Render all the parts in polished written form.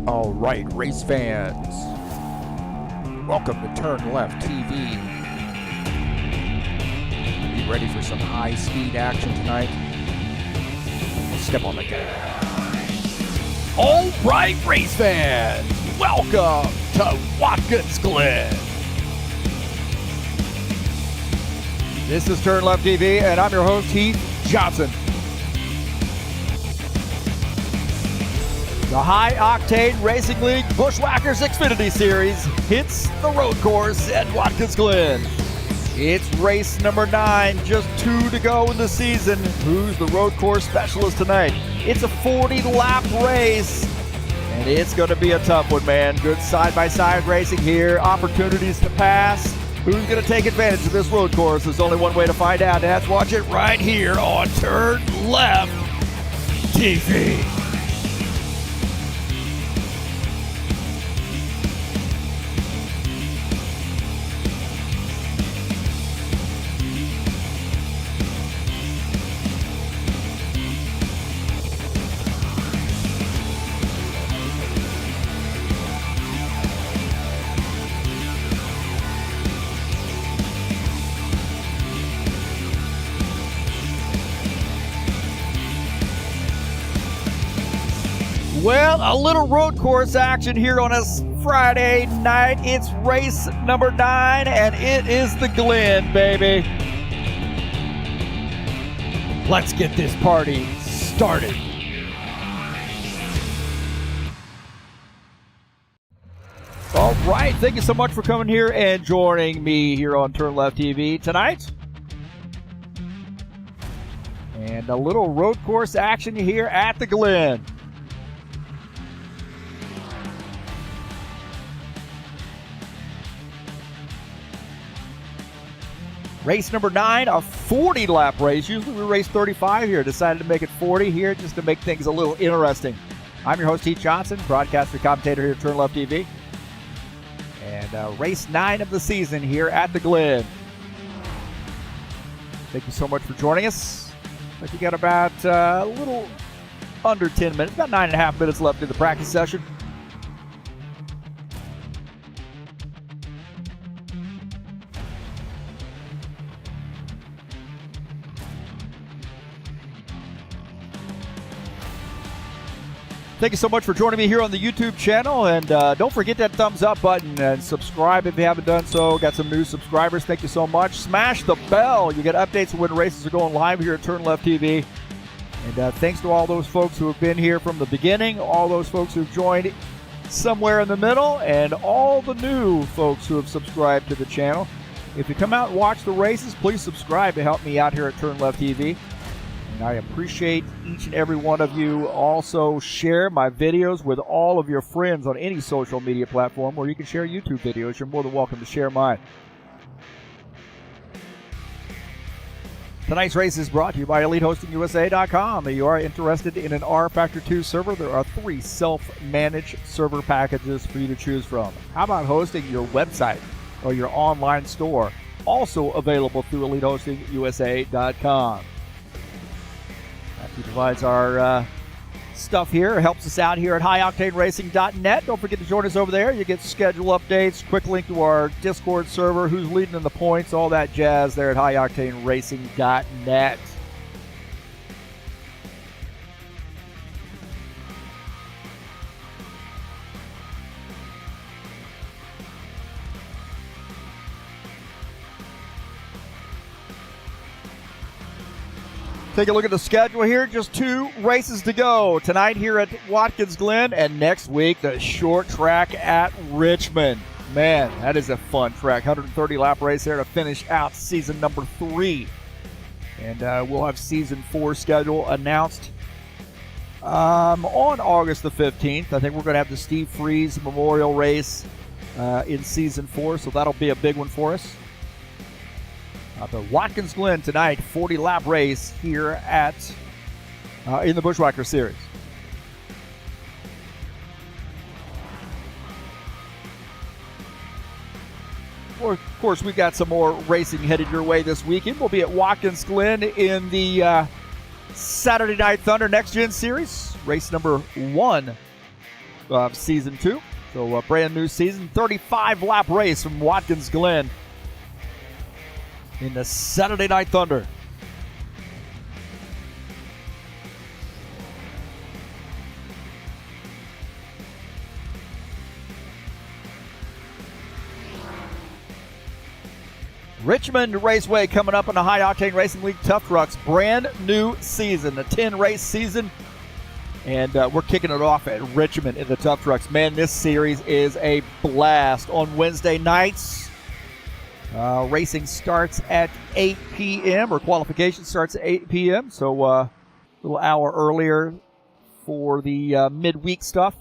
All right, race fans, welcome to TurnLeftTV. Be ready for some high-speed action tonight. Let's step on the gas. All right, race fans, welcome to Watkins Glen. This is TurnLeftTV, and I'm your host, Heath Johnson. The high-octane Racing League Buschwackers Xfinity Series hits the road course at Watkins Glen. It's race number 9, just 2 to go in the season. Who's the road course specialist tonight? It's a 40-lap race, and it's going to be a tough one, man. Good side-by-side racing here, opportunities to pass. Who's going to take advantage of this road course? There's only one way to find out, and that's watch it right here on TurnLeftTV. Well, a little road course action here on a Friday night. It's race number 9, and it is the Glen, baby. Let's get this party started. All right, thank you so much for coming here and joining me here on TurnLeftTV tonight. And a little road course action here at the Glen. Race number 9, a 40-lap race. Usually we race 35 here. Decided to make it 40 here just to make things a little interesting. I'm your host, Heath Johnson, broadcaster, commentator here at TurnLeftTV. And race 9 of the season here at the Glen. Thank you so much for joining us. I think we got about a little under 10 minutes, about 9.5 minutes left in the practice session. Thank you so much for joining me here on the YouTube channel, and don't forget that thumbs up button and subscribe if you haven't done so. Got some new subscribers. Thank you so much. Smash the bell. You get updates when races are going live here at TurnLeftTV. And thanks to all those folks who have been here from the beginning, all those folks who've joined somewhere in the middle, and all the new folks who have subscribed to the channel. If you come out and watch the races, please subscribe to help me out here at TurnLeftTV. And I appreciate each and every one of you. Also share my videos with all of your friends on any social media platform where you can share YouTube videos. You're more than welcome to share mine. Tonight's race is brought to you by EliteHostingUSA.com. If you are interested in an rFactor 2 server, there are 3 self-managed server packages for you to choose from. How about hosting your website or your online store? Also available through EliteHostingUSA.com. He provides our stuff here, helps us out here at highoctaneracing.net. Don't forget to join us over there. You get schedule updates, quick link to our Discord server, who's leading in the points, all that jazz there at highoctaneracing.net. Take a look at the schedule here. Just 2 races to go. Tonight here at Watkins Glen, and next week the short track at Richmond. Man, that is a fun track. 130-lap race there to finish out season number 3. And we'll have season 4 schedule announced on August the 15th. I think we're going to have the Steve Freeze Memorial Race in season 4, so that'll be a big one for us. The Watkins Glen tonight, 40-lap race here at in the Buschwackers Series. Of course, we've got some more racing headed your way this weekend. We'll be at Watkins Glen in the Saturday Night Thunder Next Gen Series, race number 1 Season 2. So a brand new season, 35-lap race from Watkins Glen in the Saturday Night Thunder. Richmond Raceway coming up in the High Octane Racing League Tough Trucks. Brand new season, a 10-race season. And we're kicking it off at Richmond in the Tough Trucks. Man, this series is a blast. On Wednesday nights, racing starts at 8 p.m. or qualification starts at 8 p.m. So a little hour earlier for the midweek stuff.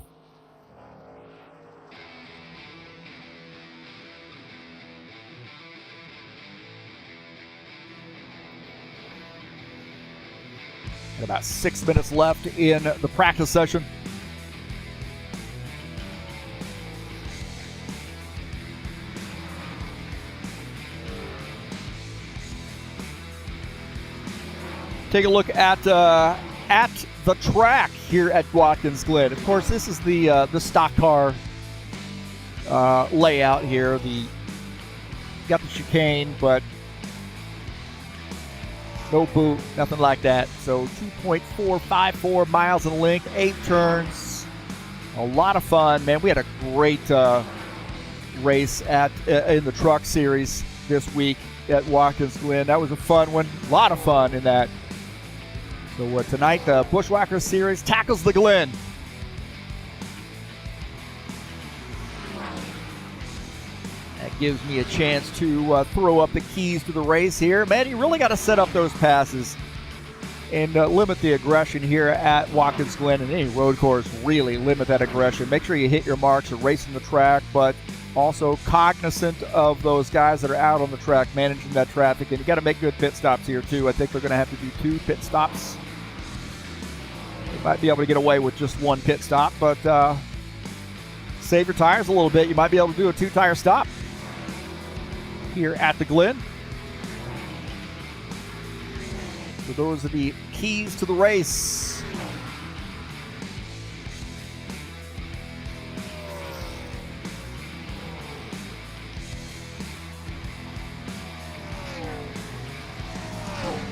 About 6 minutes left in the practice session. Take a look at the track here at Watkins Glen. Of course, this is the Stockcar layout here. Got the chicane, but no boot, nothing like that. So 2.454 miles in length, 8 turns. A lot of fun, man. We had a great race in the truck series this week at Watkins Glen. That was a fun one. A lot of fun in that. So tonight, the Buschwackers Series tackles the Glen. That gives me a chance to throw up the keys to the race here. Man, you really got to set up those passes and limit the aggression here at Watkins Glen. And any road course, really limit that aggression. Make sure you hit your marks of racing the track, but also cognizant of those guys that are out on the track managing that traffic. And you got to make good pit stops here, too. I think they're going to have to do 2 pit stops. They might be able to get away with just 1 pit stop, but save your tires a little bit. You might be able to do a 2-tire stop here at the Glen. So those are the keys to the race.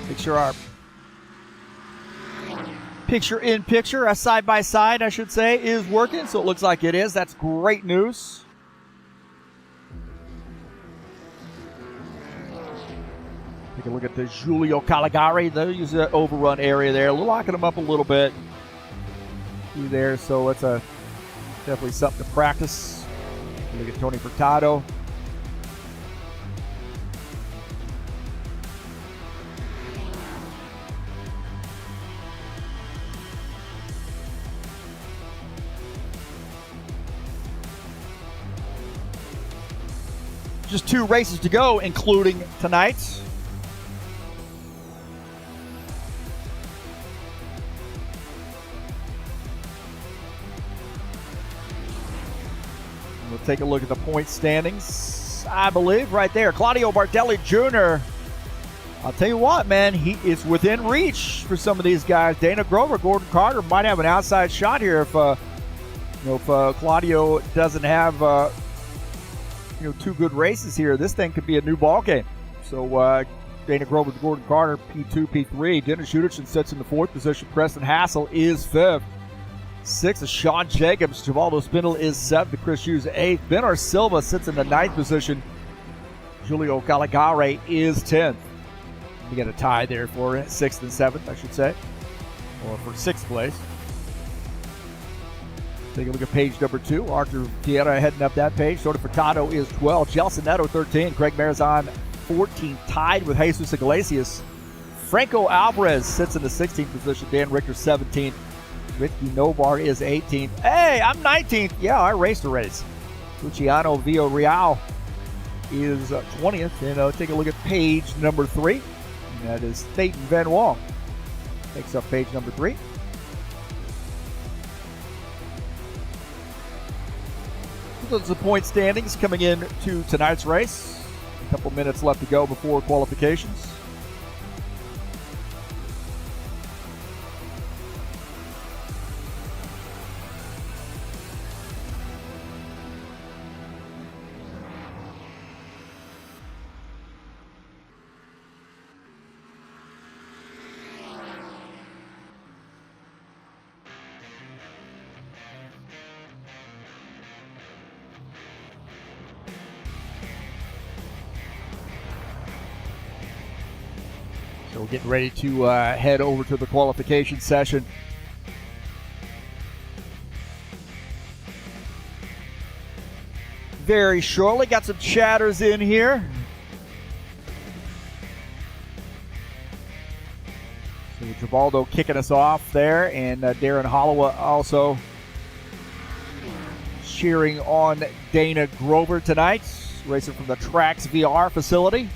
Make sure our picture-in-picture, a side-by-side, I should say, is working. So it looks like it is. That's great news. Take a look at the Giulio Caligari. They use the overrun area there. Locking them up a little bit through there. So it's definitely something to practice. Look at Tony Furtado. Just 2 races to go, including tonight. We'll take a look at the point standings, I believe, right there. Claudio Bardelli Jr. I'll tell you what, man, he is within reach for some of these guys. Dana Grover, Gordon Carter might have an outside shot here if Claudio doesn't have 2 good races here. This thing could be a new ball game. So Dana Grover with Gordon Carter, P2, P3. Dennis Judichin sits in the 4th position. Preston Hassel is 5th. 6th is Sean Jacobs. Givaldo Spindle is 7th. Chris Hughes 8th. Benar Silva sits in the 9th position. Giulio Caligari is 10th. We got a tie there for 6th and 7th, I should say. Or for 6th place. Take a look at page number 2. Arthur Tierra heading up that page. Tony Furtado is 12. Gelson Neto 13. Craig Marizon 14. Tied with Jesus Iglesias. Franco Alvarez sits in the 16th position. Dan Richter 17th. Ricky Novar is 18th. Hey, I'm 19th. Yeah, I raced a race. Luciano Villarreal is 20th. And take a look at page number 3. And that is Staten Van Wall. Takes up page number 3. Those are the point standings coming in to tonight's race. A couple minutes left to go before qualifications. So we're getting ready to head over to the qualification session. Very shortly. Got some chatters in here. So Gibaldo kicking us off there, and Darren Holloway also cheering on Dana Grover tonight, racing from the Trax VR facility.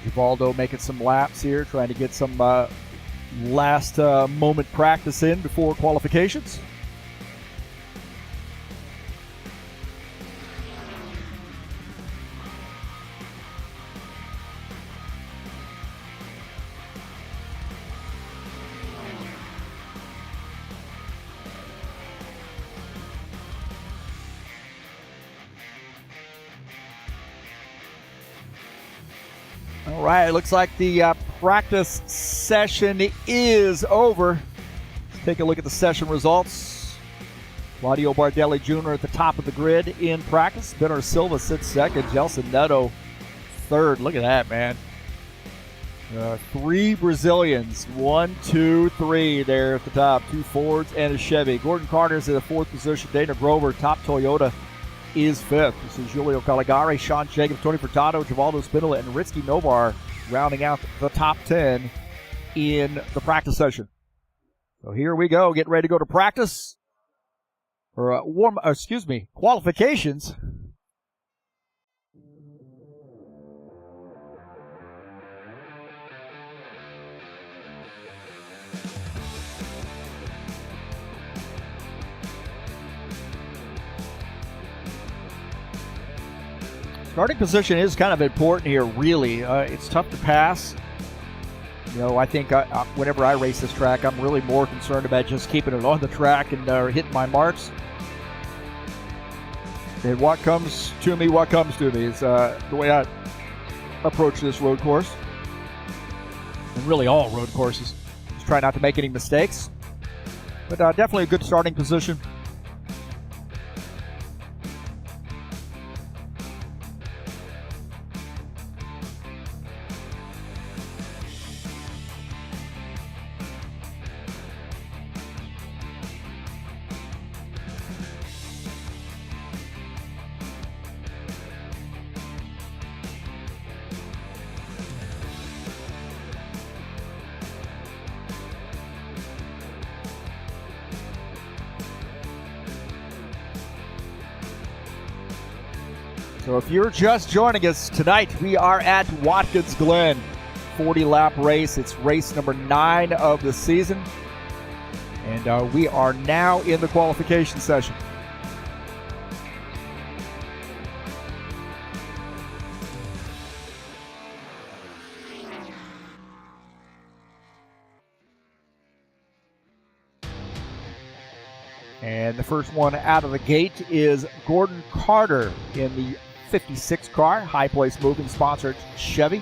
Gibaldo making some laps here, trying to get some last moment practice in before qualifications. All right, it looks like the practice session is over. Let's take a look at the session results. Claudio Bardelli Jr. at the top of the grid in practice. Benner Silva sits second. Gelson Neto third. Look at that, man. 3 Brazilians. 1, 2, 3 there at the top. 2 Fords and a Chevy. Gordon Carter's in the 4th position. Dana Grover, top Toyota, is 5th. This is Julio Caligari, Sean Jacobs, Tony Furtado, Givaldo Spinella, and Ritsky Novar rounding out the top 10 in the practice session. So here we go, getting ready to go to practice, or qualifications. Starting position is kind of important here, really. It's tough to pass. You know, I think whenever I race this track, I'm really more concerned about just keeping it on the track and hitting my marks. And what comes to me is the way I approach this road course. And really all road courses. Just try not to make any mistakes. But definitely a good starting position. So if you're just joining us tonight, we are at Watkins Glen, 40-lap race. It's race number 9 of the season. And we are now in the qualification session. And the first one out of the gate is Gordon Carter in the 56 car, High Place Moving sponsored Chevy.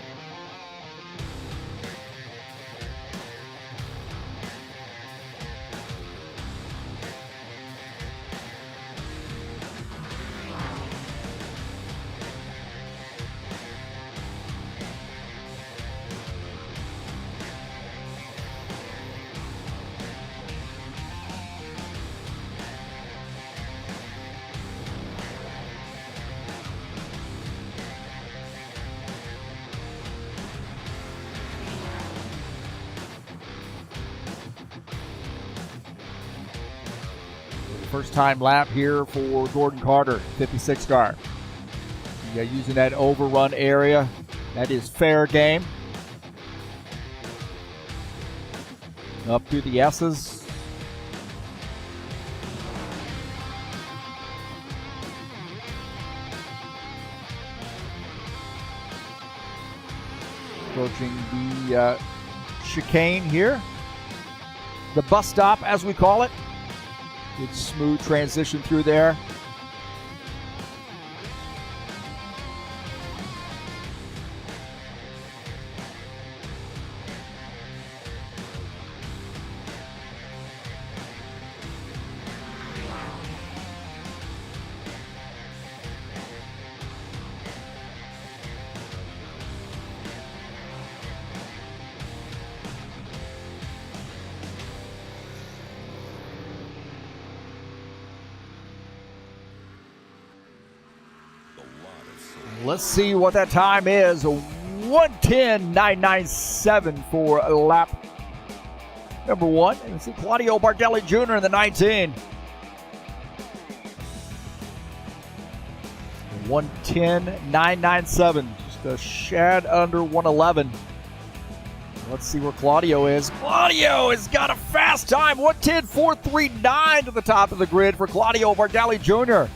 First time lap here for Gordon Carter, 56 car. Yeah, using that overrun area. That is fair game. Up through the S's. Approaching the chicane here. The bus stop, as we call it. Good smooth transition through there. Let's see what that time is. 1:10.997 for lap number 1. And see Claudio Bardelli Jr. in the 19. 1:10.997. Just a shad under 111. Let's see where Claudio is. Claudio has got a fast time. 1:10.439 to the top of the grid for Claudio Bardelli Jr.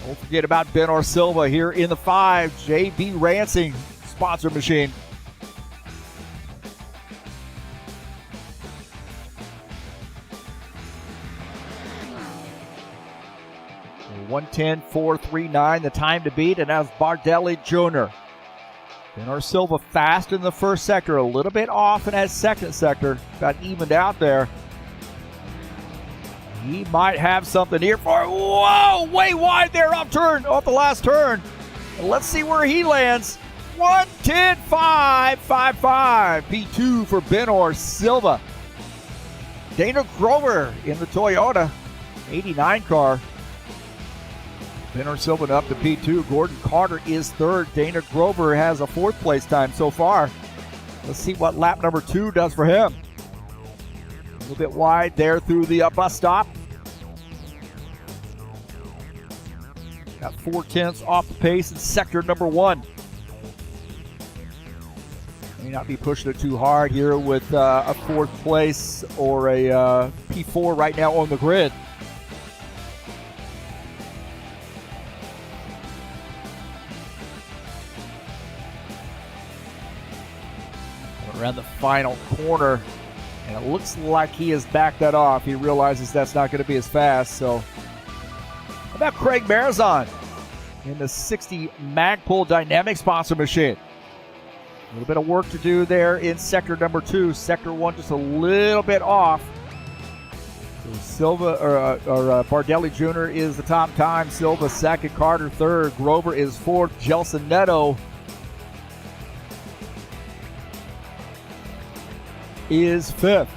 Don't forget about Benor Silva here in the 5. JB Racing sponsor machine. So 1:10.439, the time to beat, and that's Bardelli Jr. Benor Silva fast in the first sector, a little bit off in that second sector. Got evened out there. He might have something here for, whoa, way wide there off the last turn. And let's see where he lands. 1:10.555. P2 for Benor Silva. Dana Grover in the Toyota 89 car. Benor Silva up to P2. Gordon Carter is third. Dana Grover has a 4th place time so far. Let's see what lap number 2 does for him. A little bit wide there through the bus stop. Got 4/10 off the pace in sector number 1. May not be pushing it too hard here with a 4th place or a P4 right now on the grid. Around the final corner. And it looks like he has backed that off. He realizes that's not going to be as fast. So, how about Craig Marazon in the 60 Magpul Dynamic sponsor machine? A little bit of work to do there in sector number 2. Sector 1 just a little bit off. So Silva or Bardelli Jr. is the top time. Silva second. Carter third. Grover is fourth. Gelson Neto is fifth.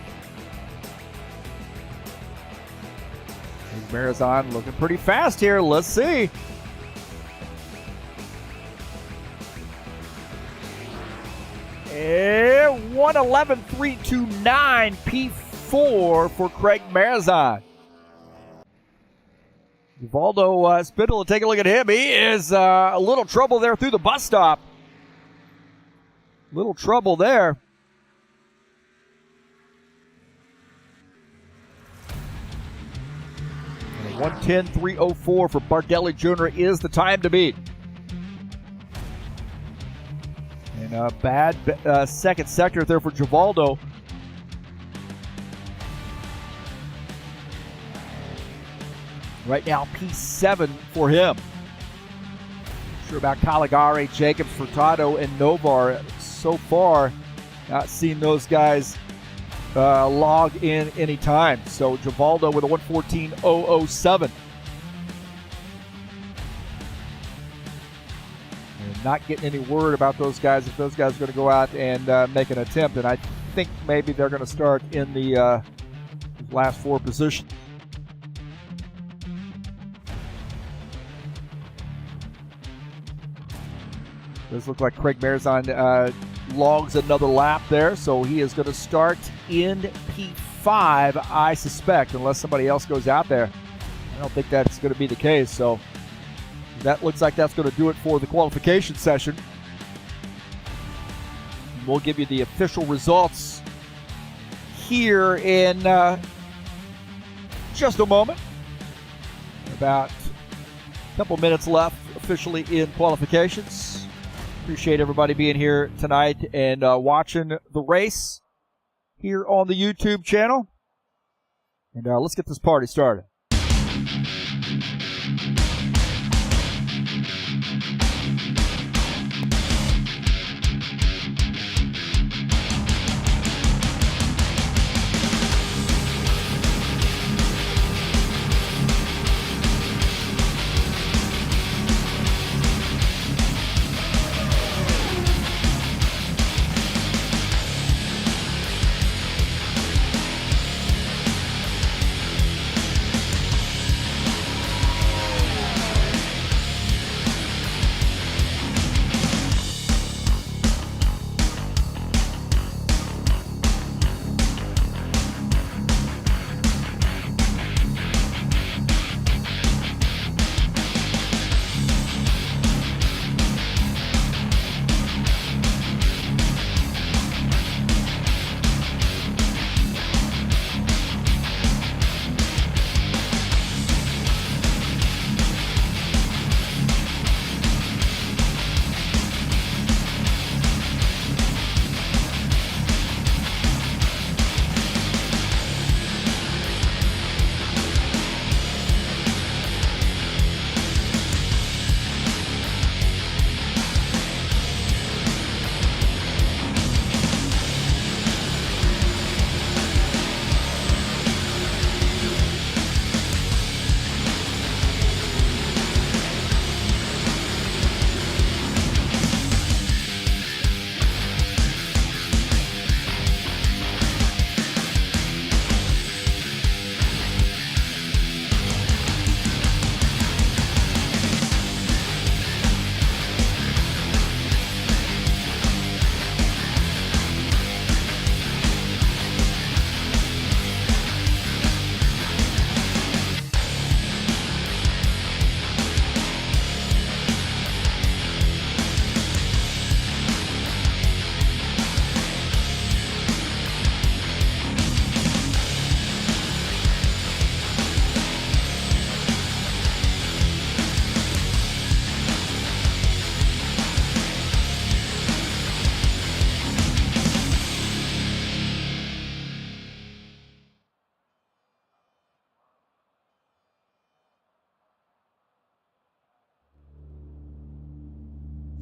Marazon looking pretty fast here. Let's see. And 1:11.329 P4 for Craig Marazon. Uvaldo Spindle, take a look at him. He is a little trouble there through the bus stop. Little trouble there. 1:10.304 for Bardelli Jr. is the time to beat. And a bad second sector there for Givaldo. Right now, P7 for him. Not sure about Caligari, Jacobs, Furtado, and Novar. So far, not seen those guys log in any time. So Givaldo with a 1:14.007. And not getting any word about those guys if those guys are going to go out and make an attempt. And I think maybe they're going to start in the last 4 positions. Does look like Craig Marazon logs another lap there, so he is going to start in P5, I suspect, unless somebody else goes out there. I don't think that's going to be the case, so that looks like that's going to do it for the qualification session. We'll give you the official results here in just a moment. About a couple minutes left officially in qualifications. Appreciate everybody being here tonight and watching the race here on the YouTube channel. And let's get this party started.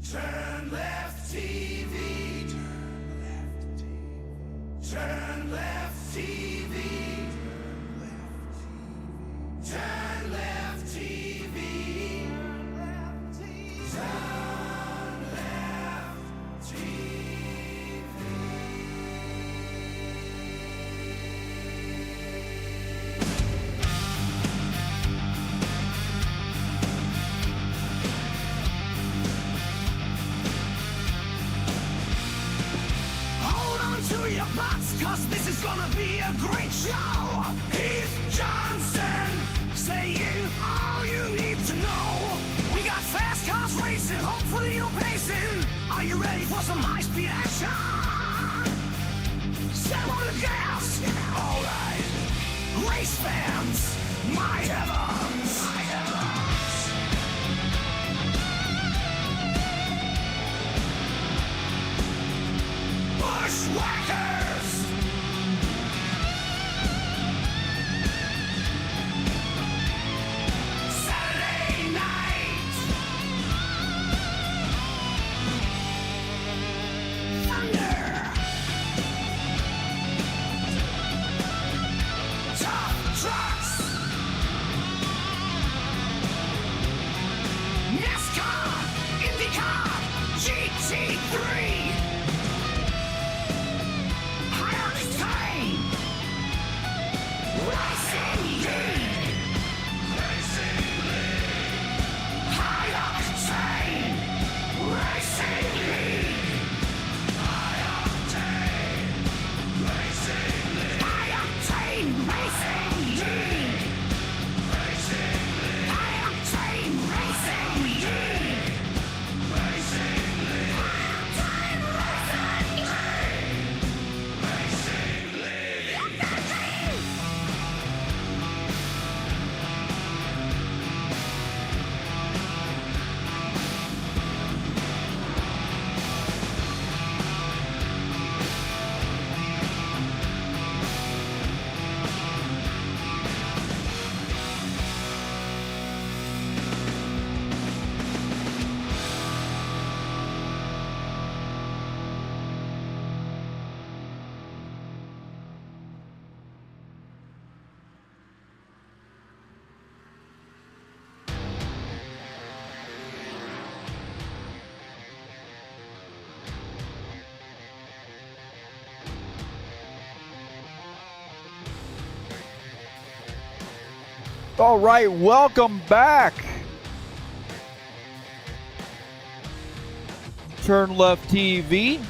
TurnLeftTV. TurnLeftTV. TurnLeftTV. Your butts, cause this is gonna be a great show. Heath Johnson, saying all you need to know. We got fast cars racing, hopefully you're pacing. Are you ready for some high-speed action? Step on the gas, alright. Race fans, my heavens, my heavens. Buschwackers! Saturday night! Thunder! Tough trucks! Nascar! IndyCar! GT3! All right, welcome back. TurnLeftTV. In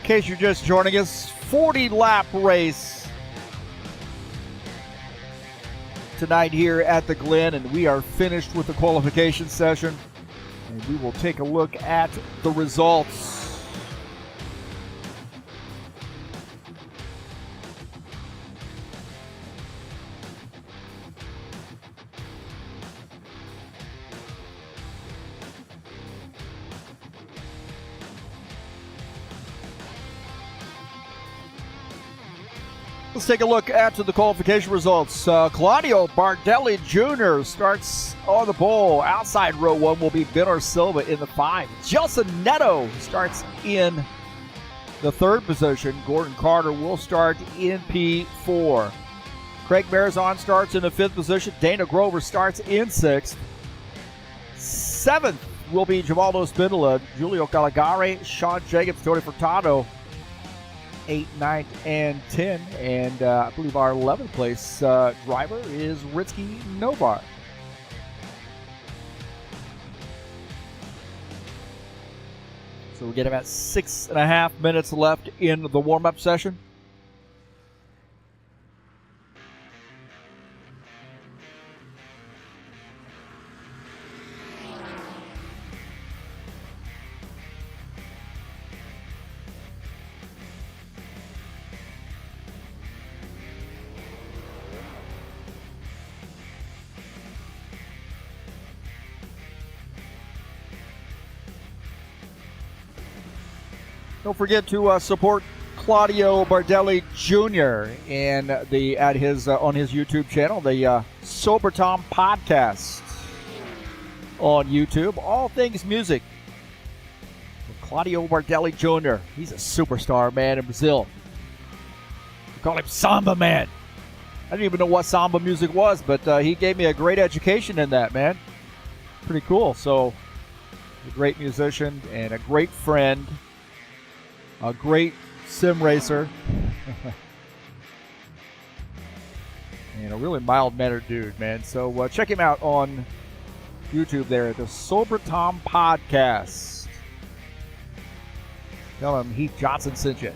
case you're just joining us, 40-lap race tonight here at the Glen, and we are finished with the qualification session. And we will take a look at the results. Let's take a look at the qualification results. Claudio Bardelli Jr. starts on the pole. Outside row one will be Benor Silva in the 5. Gelson Neto starts in the 3rd position. Gordon Carter will start in P4. Craig Marizon starts in the 5th position. Dana Grover starts in 6th. 7th will be Givaldo Spindola, Julio Caligari, Sean Jacobs, Tony Furtado. 8, 9, and 10, and I believe our 11th place driver is Ritsky Novar. So we get about 6.5 minutes left in the warm-up session. Don't forget to support Claudio Bardelli Jr. and on his YouTube channel, the Sober Tom Podcast on YouTube. All things music. Claudio Bardelli Jr. He's a superstar, man, in Brazil. We call him Samba Man. I didn't even know what samba music was, but he gave me a great education in that, man. Pretty cool. So, a great musician and a great friend. A great sim racer. And a really mild-mannered dude, man. So check him out on YouTube there at the Sober Tom Podcast. Tell him Heath Johnson sent you.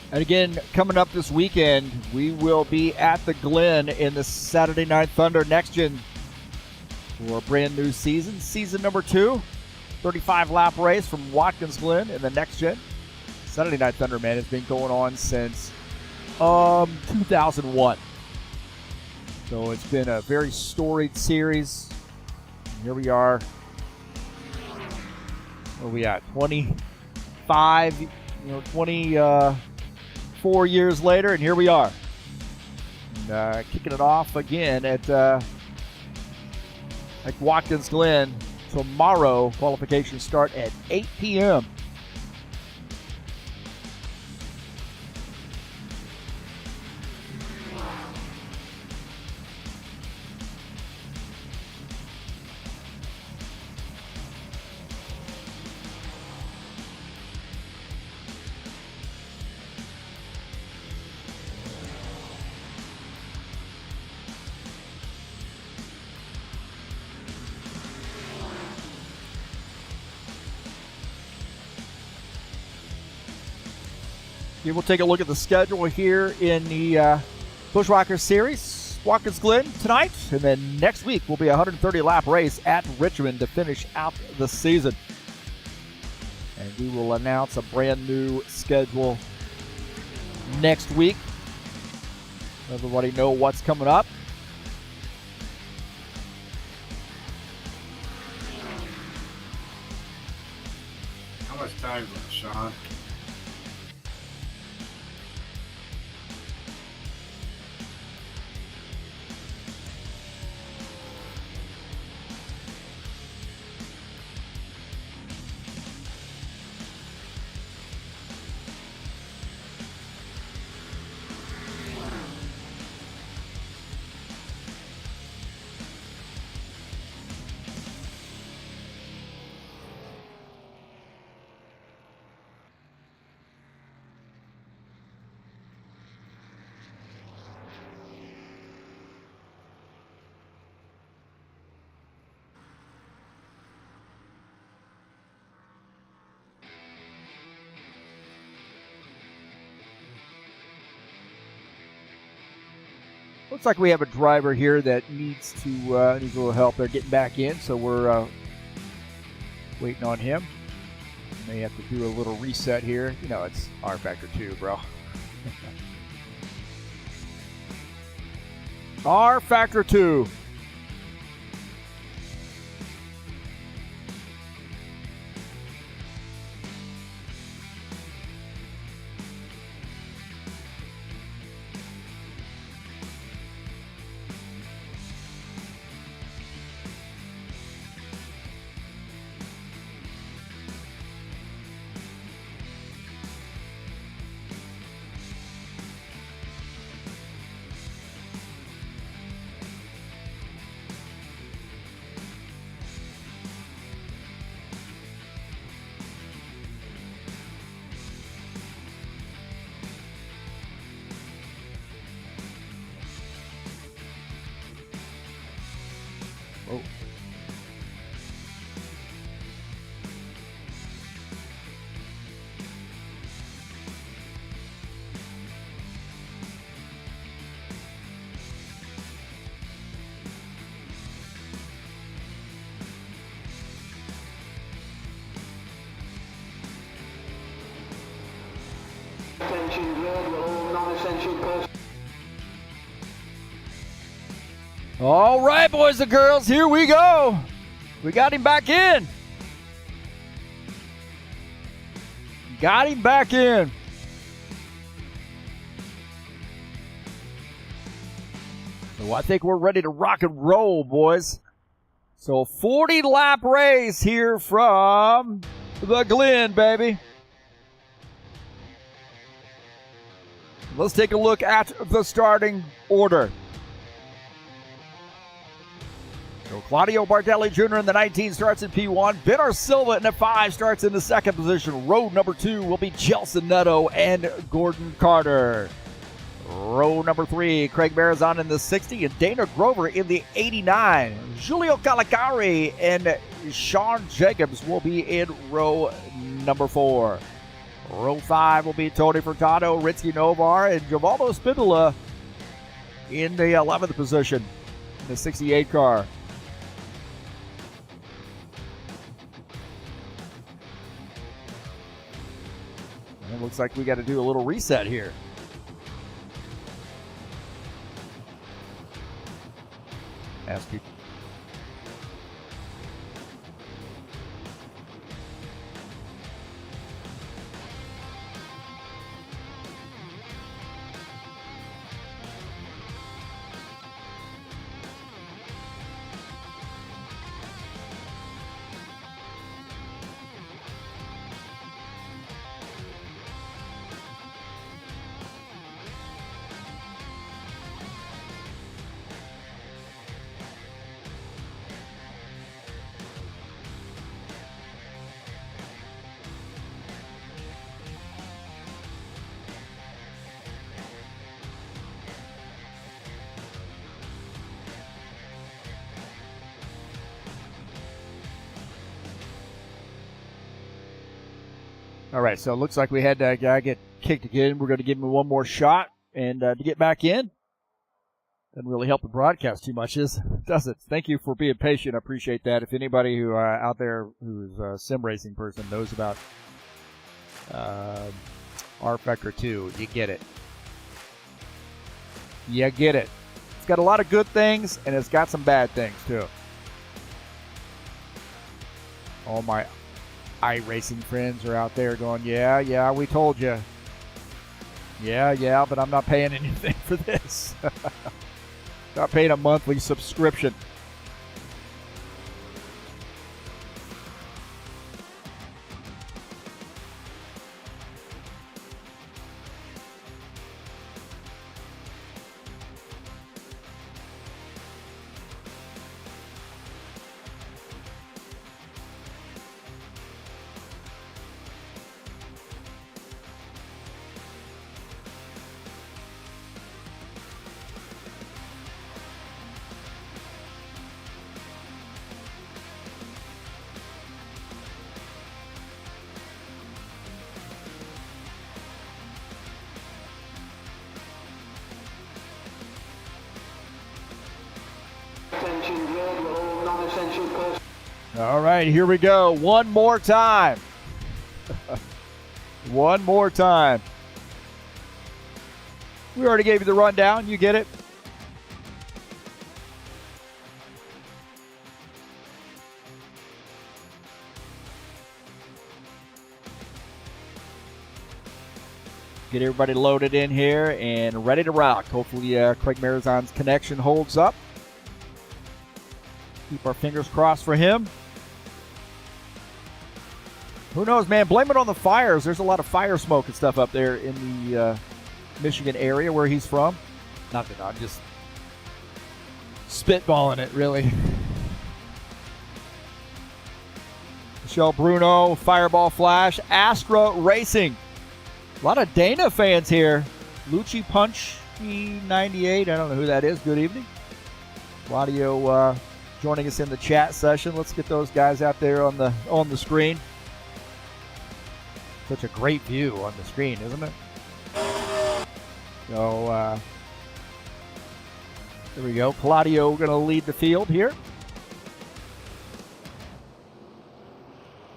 And again, coming up this weekend, we will be at the Glen in the Saturday Night Thunder Next Gen for a brand new season. Season number 2, 35-lap race from Watkins Glen in the Next Gen. Saturday Night Thunder, man, has been going on since 2001. So it's been a very storied series. And here we are. Where are we at? 24 years later, and here we are. And, kicking it off again at Watkins Glen tomorrow. Qualifications start at 8 p.m. We'll take a look at the schedule here in the Buschwackers Series. Watkins Glen tonight, and then next week will be a 130-lap race at Richmond to finish out the season. And we will announce a brand new schedule next week. Everybody know what's coming up. How much time left, Sean? Looks like we have a driver here that needs a little help. They're getting back in, so we're waiting on him. May have to do a little reset here. You know, it's rFactor 2, bro. rFactor 2. Oh. Attention, road, all non-essential personnel. All right, boys and girls, here we go. We got him back in. Got him back in. So I think we're ready to rock and roll, boys. So 40-lap race here from the Glen, baby. Let's take a look at the starting order. So Claudio Bartelli Jr. in the 19 starts in P1. Bernard Silva in the 5 starts in the 2nd position. Row number 2 will be Jelson Netto and Gordon Carter. Row number 3, Craig Marazon in the 60 and Dana Grover in the 89. Julio Calicari and Sean Jacobs will be in row number 4. Row 5 will be Tony Furtado, Ritzky Novar, and Givaldo Spindola in the 11th position in the 68 car. And it looks like we got to do a little reset here. Ask you. All right, so it looks like we had that guy get kicked again. We're going to give him one more shot, and to get back in. Doesn't really help the broadcast too much, does it? Thank you for being patient. I appreciate that. If anybody who out there who's a sim racing person knows about rFactor 2, you get it. You get it. It's got a lot of good things, and it's got some bad things, too. All my iRacing friends are out there going, yeah, we told you. Yeah, but I'm not paying anything for this. Not paying a monthly subscription. Attention road, all non-essential personnel. All right, here we go. One more time. One more time. We already gave you the rundown. You get it. Get everybody loaded in here and ready to rock. Hopefully Craig Marizan's connection holds up. Keep our fingers crossed for him. Who knows, man? Blame it on the fires. There's a lot of fire smoke and stuff up there in the Michigan area where he's from. Not that I'm just spitballing it, really. Michelle Bruno, Fireball Flash, Astra Racing. A lot of Dana fans here. Lucci Punch 98. I don't know who that is. Good evening. Claudio joining us in the chat session. Let's get those guys out there on the screen. Such a great view on the screen, isn't it? So there we go. Claudio going to lead the field here.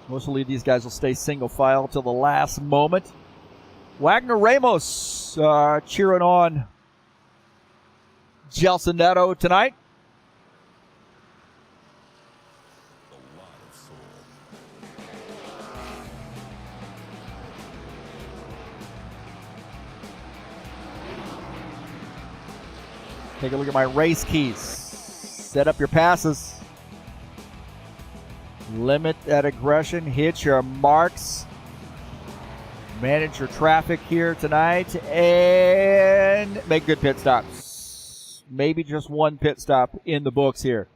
Mostly these guys will stay single file till the last moment. Wagner Ramos cheering on Gelson Neto tonight. Take a look at my race keys. Set up your passes. Limit that aggression. Hit your marks. Manage your traffic here tonight. And make good pit stops. Maybe just one pit stop in the books here.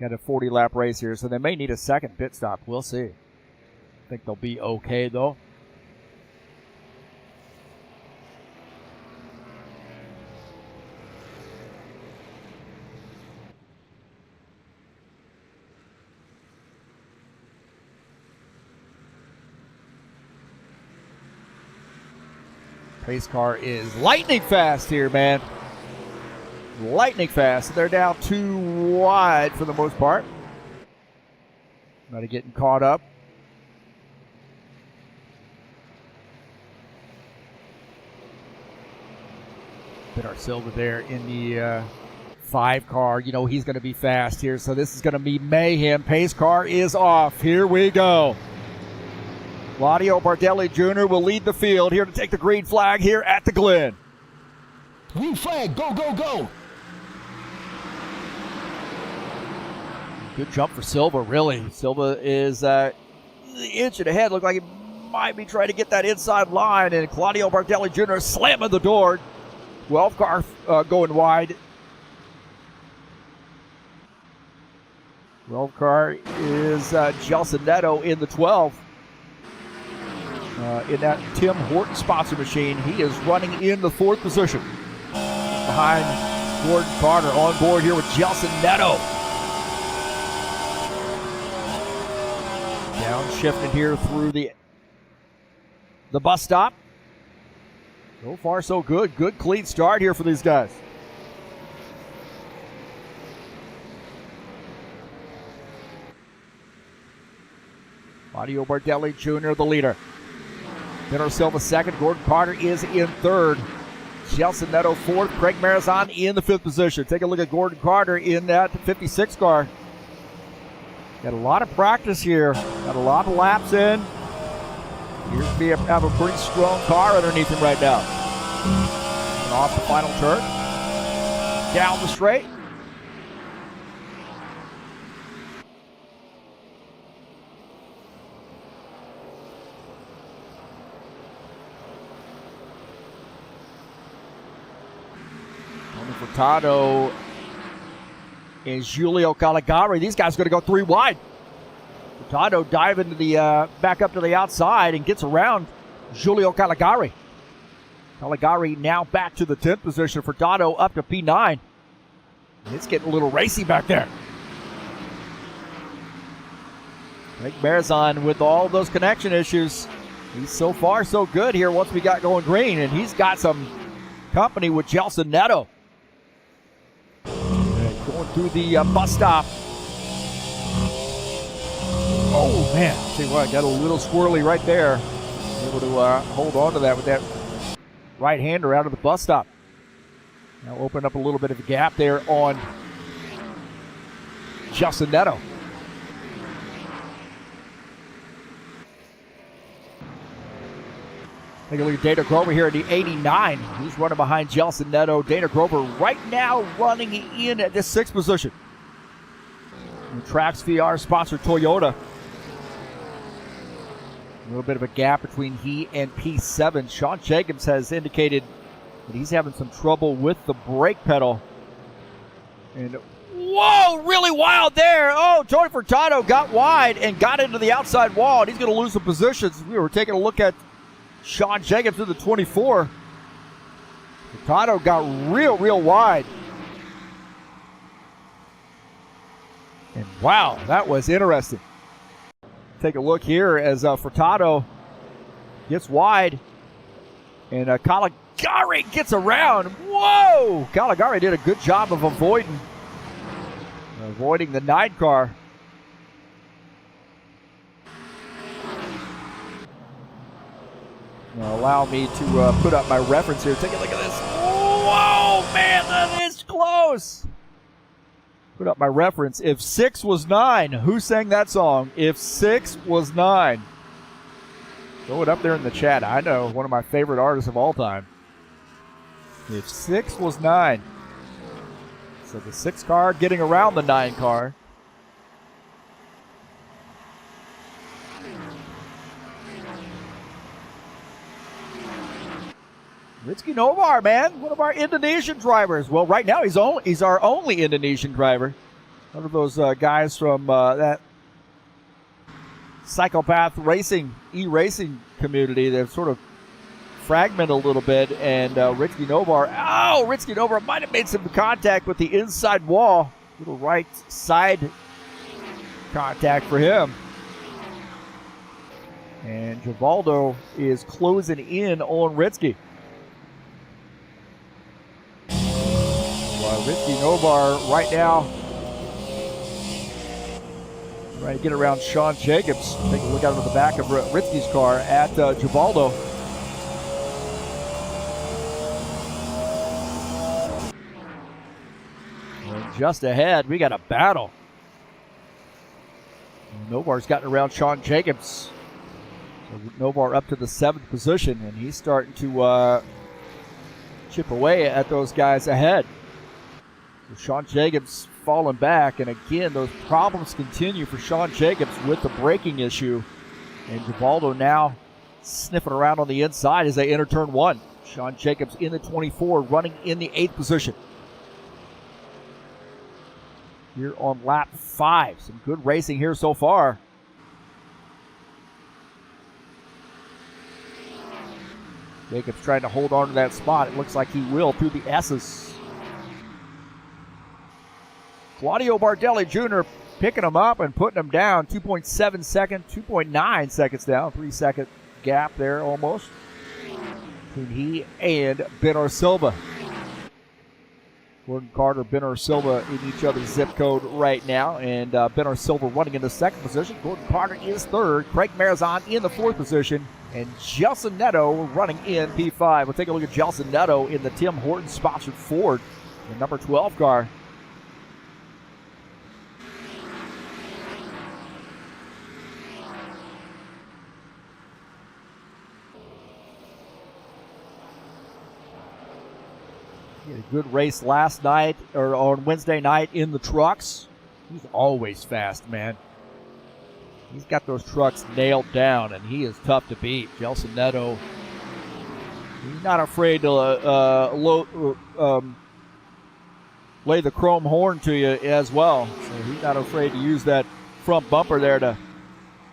Got a 40-lap race here, so they may need a second pit stop. We'll see. I think they'll be okay, though. Pace car is lightning fast here, man. Lightning fast. They're down too wide for the most part. Not getting caught up. Bernard Silva there in the 5 car. You know he's going to be fast here, so this is going to be mayhem. Pace car is off. Here we go. Claudio Bardelli Jr. will lead the field here to take the green flag here at the Glen. Green flag, go, go, go. Good jump for Silva, really. Silva is the inch and ahead. Looked like he might be trying to get that inside line, and Claudio Bardelli Jr. slamming the door. 12 car going wide. 12 car is Gelson Neto in the 12. In that Tim Horton sponsor machine. He is running in the 4th position. Behind Gordon Carter on board here with Gelson Neto. Downshifting here through the bus stop. So far, so good. Good, clean start here for these guys. Mario Bardelli Jr., the leader. Pedro Silva second. Gordon Carter is in third. Gelson Neto fourth. Craig Marizan in the fifth position. Take a look at Gordon Carter in that 56 car. Got a lot of practice here. Got a lot of laps in. Appears to have a pretty strong car underneath him right now. And off the final turn. Down the straight. Tony Furtado and Giulio Caligari. These guys are going to go 3 wide. Furtado diving to the back up to the outside and gets around Giulio Caligari. Caligari now back to the 10th position. Furtado up to P9. It's getting a little racy back there. Craig Marizan with all those connection issues. He's so far so good here once we got going green, and he's got some company with Gelson Neto. Going through the bus stop. Oh, man. See what? Got a little squirrely right there. Able to hold on to that with that right-hander out of the bus stop. Now open up a little bit of a gap there on Gelson Neto. Take a look at Dana Grover here at the 89. He's running behind Gelson Neto. Dana Grover right now running in at the 6th position. And Trax VR sponsored Toyota. A little bit of a gap between he and P7. Sean Jacobs has indicated that he's having some trouble with the brake pedal. And whoa, really wild there. Oh, Tony Furtado got wide and got into the outside wall, and he's going to lose some positions. We were taking a look at Sean Jacobs in the 24. Furtado got real wide. And wow, that was interesting. Take a look here as Furtado gets wide. And Caligari gets around. Whoa! Caligari did a good job of avoiding the 9 car. Now allow me to put up my reference here. Take a look at this. Whoa, man, that is close. Put up my reference. If 6 was 9, who sang that song? If 6 was 9. Throw it up there in the chat. I know, one of my favorite artists of all time. If 6 was 9. So the 6 car getting around the 9 car. Ritsky Novar, man, one of our Indonesian drivers. Well, right now he's our only Indonesian driver. One of those guys from that psychopath racing, e-racing community that sort of fragmented a little bit. And Ritsky Novar might have made some contact with the inside wall. Little right side contact for him. And Givaldo is closing in on Ritsky. Ritsky Novar right now trying to get around Sean Jacobs. Take a look out of the back of Ritsky's car at Givaldo. And just ahead, we got a battle. Novar's gotten around Sean Jacobs. So Novar up to the 7th position, and he's starting to chip away at those guys ahead. So Sean Jacobs falling back, and again, those problems continue for Sean Jacobs with the braking issue. And Givaldo now sniffing around on the inside as they enter turn 1. Sean Jacobs in the 24, running in the 8th position. Here on lap 5. Some good racing here so far. Jacobs trying to hold on to that spot. It looks like he will through the S's. Claudio Bardelli Jr. picking them up and putting them down. 2.7 seconds, 2.9 seconds down. 3 second gap there almost between he and Ben Silva. Gordon Carter, Ben Silva in each other's zip code right now. And Ben Silva running in the second position. Gordon Carter is third. Craig Marizon in the fourth position. And Gelson Neto running in P5. We'll take a look at Gelson Neto in the Tim Horton-sponsored Ford, the number 12 car. He had a good race last night, or on Wednesday night in the trucks. He's always fast, man. He's got those trucks nailed down, and he is tough to beat. Gelson Neto, he's not afraid to lay the chrome horn to you as well. So he's not afraid to use that front bumper there to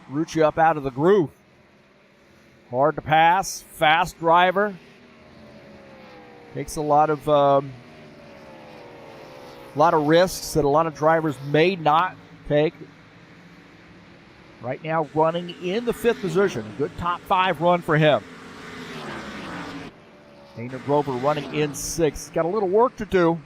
root you up out of the groove. Hard to pass, fast driver. Takes a lot of risks that a lot of drivers may not take. Right now running in the fifth position. A good top 5 run for him. Dana Grover running in sixth. Got a little work to do.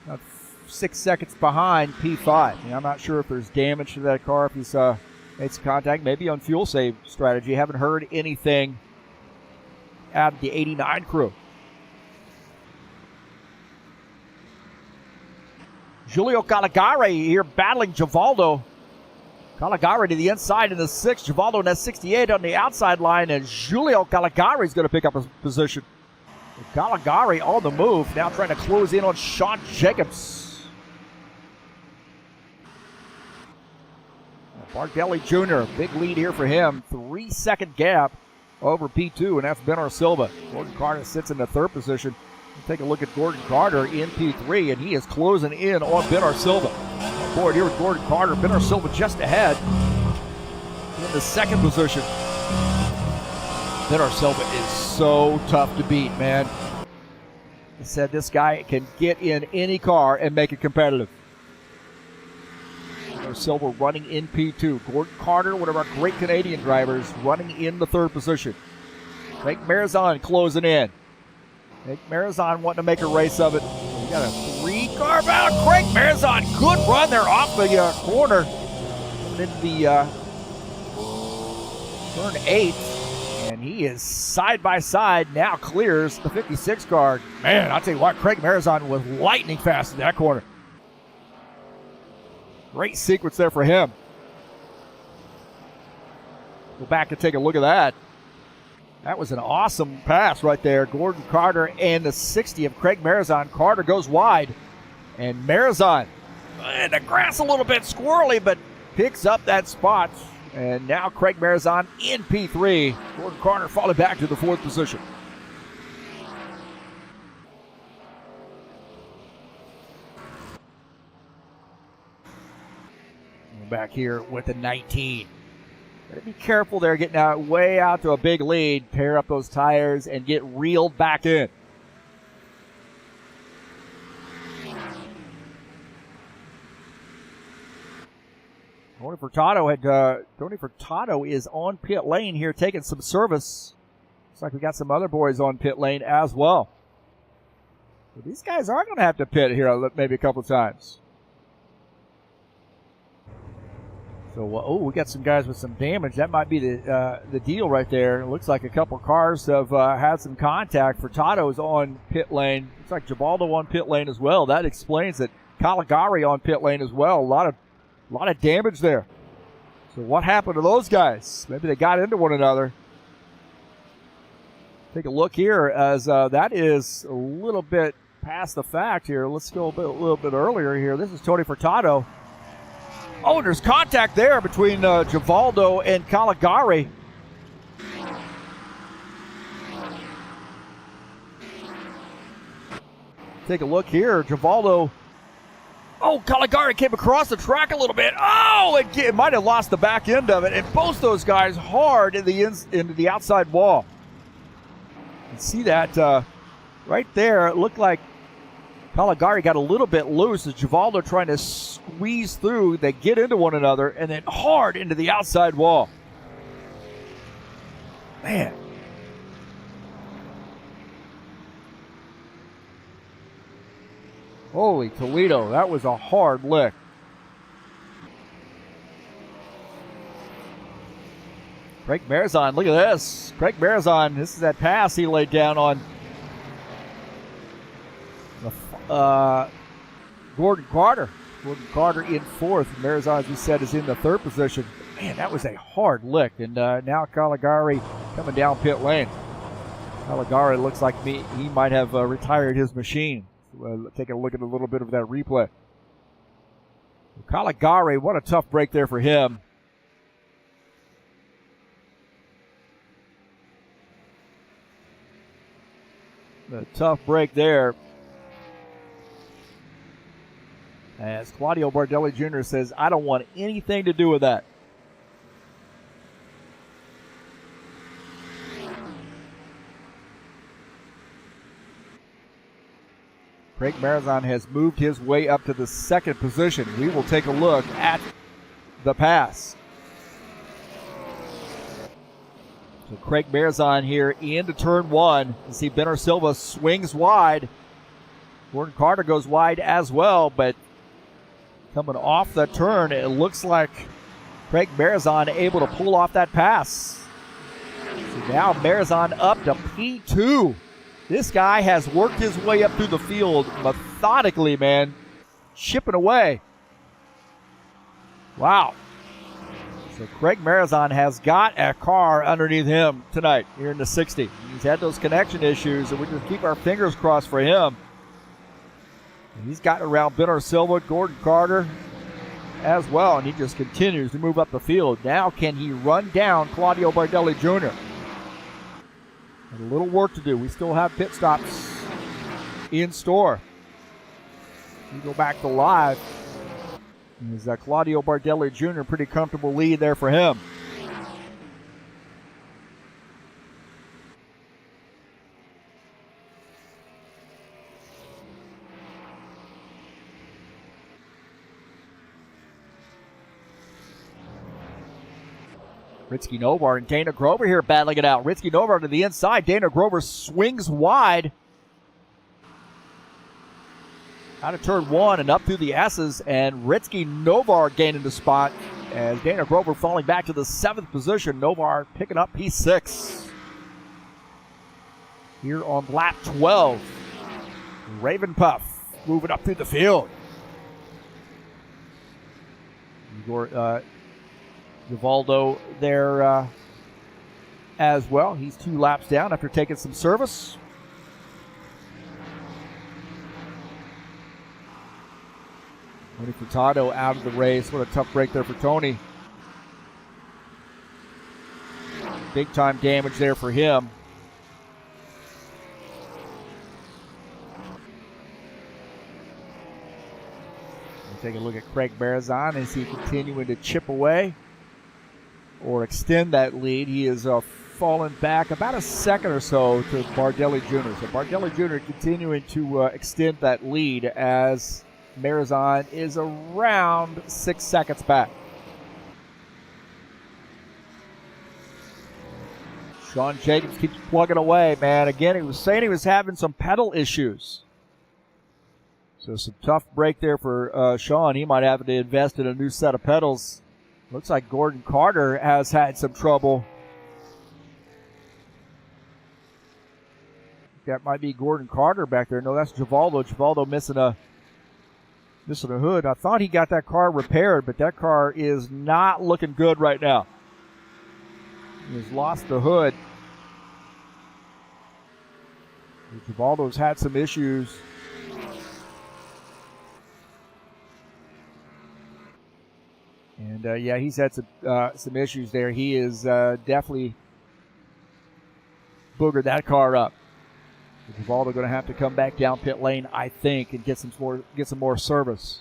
About 6 seconds behind P5. I'm not sure if there's damage to that car, if he's made some contact. Maybe on fuel save strategy. Haven't heard anything out of the 89 crew. Giulio Caligari here battling Givaldo. Caligari to the inside in the 6th. Givaldo in that 68 on the outside line, and Giulio Caligari is going to pick up his position. Caligari on the move, now trying to close in on Sean Jacobs. Bardelli Jr., big lead here for him. 3 second gap over P2, and that's Ben Silva. Gordon Carter sits in the third position. We'll take a look at Gordon Carter in P3, and he is closing in on Ben Silva. Board here with Gordon Carter. Ben Silva just ahead in the second position. Ben Silva is so tough to beat, man. I said this guy can get in any car and make it competitive. Ben Silva running in P2. Gordon Carter, one of our great Canadian drivers, running in the third position. Craig Marizon closing in. Craig Marizon wanting to make a race of it. We got a 3-car battle. Craig Marizon, good run there off the corner. Then the turn 8, and he is side by side. Now clears the 56 car. Man, I'll tell you what, Craig Marizon was lightning fast in that corner. Great sequence there for him. Go back and take a look at that. That was an awesome pass right there. Gordon Carter and the 60 of Craig Marizon. Carter goes wide. And Marizon, and the grass a little bit squirrely, but picks up that spot. And now Craig Marizon in P3. Gordon Carter falling back to the fourth position. Back here with the 19. Gotta be careful there, getting way out to a big lead. Pair up those tires and get reeled back in. Tony Furtado is on pit lane here, taking some service. Looks like we got some other boys on pit lane as well. So these guys are going to have to pit here maybe a couple times. So, we got some guys with some damage. That might be the deal right there. It looks like a couple cars have had some contact. Furtado's on pit lane. Looks like Givaldo on pit lane as well. That explains it. Caligari on pit lane as well. A lot of damage there. So what happened to those guys? Maybe they got into one another. Take a look here as that is a little bit past the fact here. Let's go a little bit earlier here. This is Tony Furtado. Oh, there's contact there between Givaldo and Caligari. Take a look here. Givaldo. Oh, Caligari came across the track a little bit. Oh, it might have lost the back end of it. And both those guys hard into the outside wall. You can see that right there. It looked like Caligari got a little bit loose as Givaldo trying to squeeze through. They get into one another and then hard into the outside wall. Man. Holy Toledo, that was a hard lick. Craig Marizon, look at this. Craig Marizon, this is that pass he laid down on Gordon Carter. Gordon Carter in fourth. Marizon, as we said, is in the third position. Man, that was a hard lick. And now Caligari coming down pit lane. Caligari looks like he might have retired his machine. Taking a look at a little bit of that replay. Caligari, what a tough break there for him. A tough break there. As Claudio Bardelli Jr. says, I don't want anything to do with that. Craig Marizon has moved his way up to the second position. We will take a look at the pass. So Craig Marizon here into turn one. You see Benner Silva swings wide. Gordon Carter goes wide as well, but coming off the turn, it looks like Craig Marizon able to pull off that pass. So now Marizon up to P2. This guy has worked his way up through the field methodically, man. Chipping away. Wow. So Craig Marizon has got a car underneath him tonight here in the 60. He's had those connection issues, and we just keep our fingers crossed for him. And he's gotten around Benner Silva, Gordon Carter as well, and he just continues to move up the field. Now can he run down Claudio Bardelli Jr.? And a little work to do. We still have pit stops in store. We go back to live. Is Claudio Bardelli Jr. Pretty comfortable lead there for him. Ritzky Novar and Dana Grover here battling it out. Ritzky Novar to the inside. Dana Grover swings wide. Out of turn one and up through the S's, and Ritzky Novar gaining the spot as Dana Grover falling back to the seventh position. Novar picking up P6. Here on lap 12. Raven Puff moving up through the field. Givaldo there as well. He's 2 laps down after taking some service. Tony Furtado out of the race. What a tough break there for Tony. Big time damage there for him. We'll take a look at Craig Marizon. Is he continuing to chip away or extend that lead? He is fallen back about a second or so to Bardelli Jr. So Bardelli Jr. continuing to extend that lead as Marizon is around 6 seconds back. Sean Jacobs keeps plugging away, man. Again, he was saying he was having some pedal issues. So some tough break there for Sean. He might have to invest in a new set of pedals. Looks like Gordon Carter has had some trouble. That might be Gordon Carter back there. No, that's Givaldo. Givaldo missing a hood. I thought he got that car repaired, but that car is not looking good right now. He's lost the hood. Givaldo's had some issues. And yeah, he's had some issues there. He is definitely boogered that car up. Givaldo going to have to come back down pit lane, I think, and get some more service.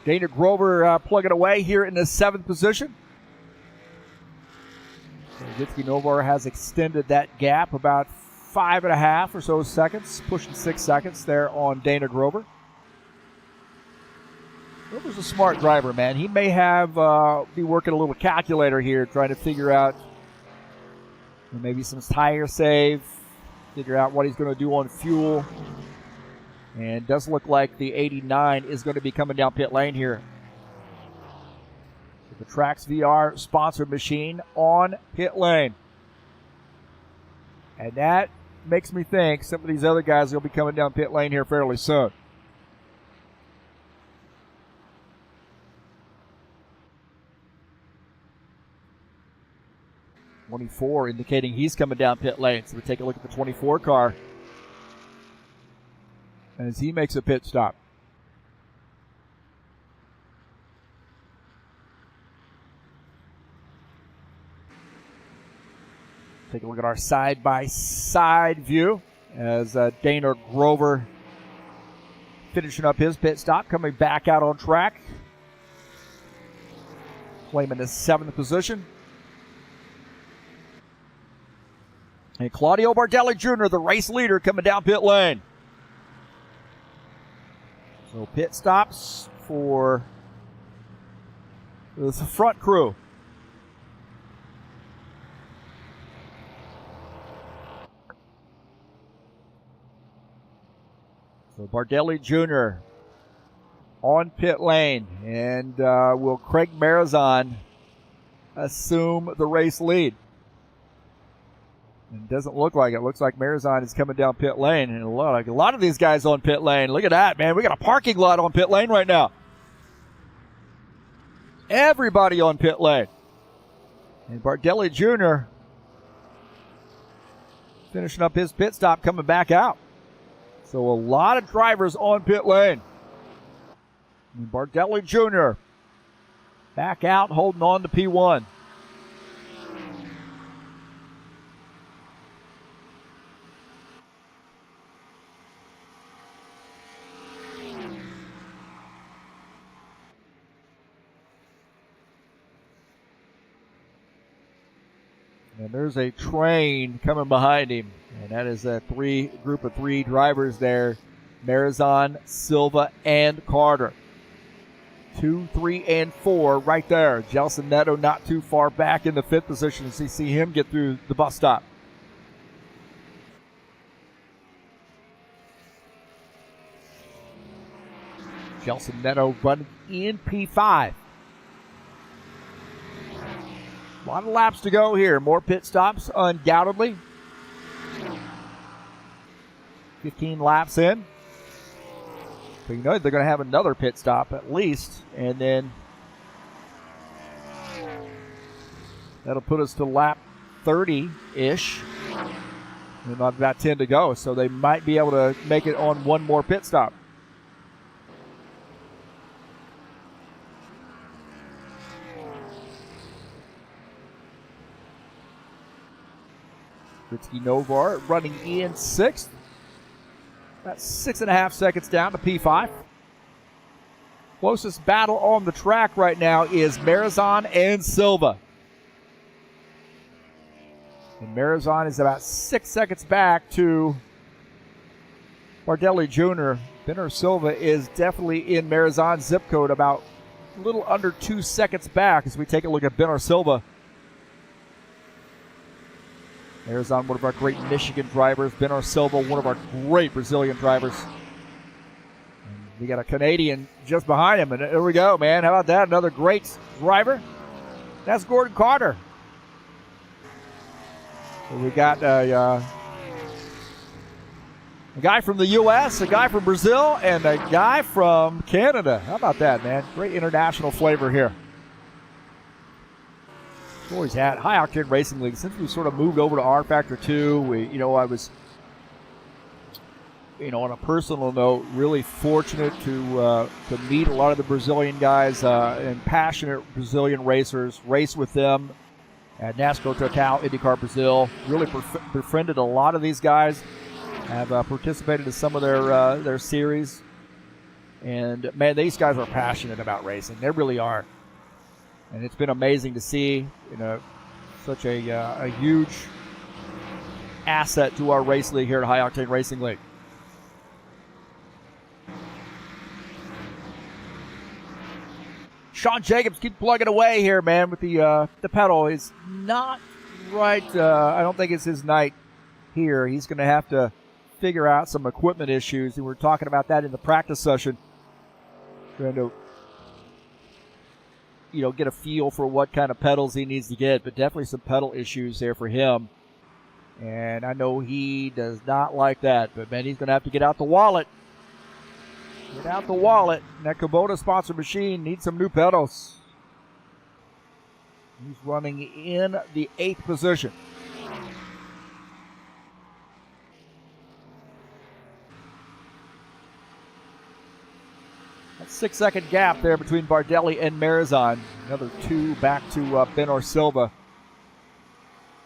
Dana Grover plugging away here in the 7th position. Zitsky Novar has extended that gap about 5.5 or so seconds, pushing 6 seconds there on Dana Grover. Grover's a smart driver, man. He may have be working a little calculator here, trying to figure out maybe some tire save, figure out what he's going to do on fuel. And does look like the 89 is going to be coming down pit lane here. The Trax VR sponsored machine on pit lane. And that makes me think some of these other guys will be coming down pit lane here fairly soon. '24 indicating he's coming down pit lane. So we take a look at the 24 car as he makes a pit stop. Take a look at our side-by-side view as Dana Grover finishing up his pit stop, coming back out on track, claiming the 7th position. And Claudio Bardelli Jr., the race leader, coming down pit lane. So pit stops for the front crew. So Bardelli Jr. on pit lane. And will Craig Marizon assume the race lead? It doesn't look like it. Looks like Marizon is coming down pit lane. And a lot of these guys on pit lane. Look at that, man. We got a parking lot on pit lane right now. Everybody on pit lane. And Bardelli Jr. finishing up his pit stop, coming back out. So a lot of drivers on pit lane. And Bardelli Jr. back out, holding on to P1. And there's a train coming behind him. And that is a group of 3 drivers there. Marizon, Silva, and Carter. 2, 3, and 4 right there. Gelson Neto not too far back in the 5th position as you see him get through the bus stop. Gelson Neto running in P5. A lot of laps to go here. More pit stops, undoubtedly. 15 laps in. So you know they're going to have another pit stop at least. And then that'll put us to lap 30-ish. And about 10 to go. So they might be able to make it on one more pit stop. Zitsky Novar running in 6th. About 6.5 seconds down to P5. Closest battle on the track right now is Marizon and Silva. And Marizon is about 6 seconds back to Bardelli Jr. Benner Silva is definitely in Marizon's zip code, about a little under 2 seconds back as we take a look at Benner Silva. Marizon, one of our great Michigan drivers. Benner Silva, one of our great Brazilian drivers. And we got a Canadian just behind him. And there we go, man. How about that? Another great driver. That's Gordon Carter. So we got a guy from the U.S., a guy from Brazil, and a guy from Canada. How about that, man? Great international flavor here. Always had High Octane Racing League. Since we sort of moved over to rFactor 2, I was, on a personal note, really fortunate to meet a lot of the Brazilian guys and passionate Brazilian racers, race with them at Nascar Total, IndyCar Brazil. Really befriended a lot of these guys. Have participated in some of their series. And, man, these guys are passionate about racing. They really are. And it's been amazing to see, such a huge asset to our race league here at High Octane Racing League. Sean Jacobs keep plugging away here, man, with the pedal. Is not right. I don't think it's his night here. He's going to have to figure out some equipment issues, and we were talking about that in the practice session. Trying to, get a feel for what kind of pedals he needs to get, but definitely some pedal issues there for him. And I know he does not like that, but man, he's going to have to get out the wallet. Get out the wallet. And that Kubota sponsored machine needs some new pedals. He's running in the 8th position. That 6-second gap there between Bardelli and Marizan. Another 2 back to Ben Silva.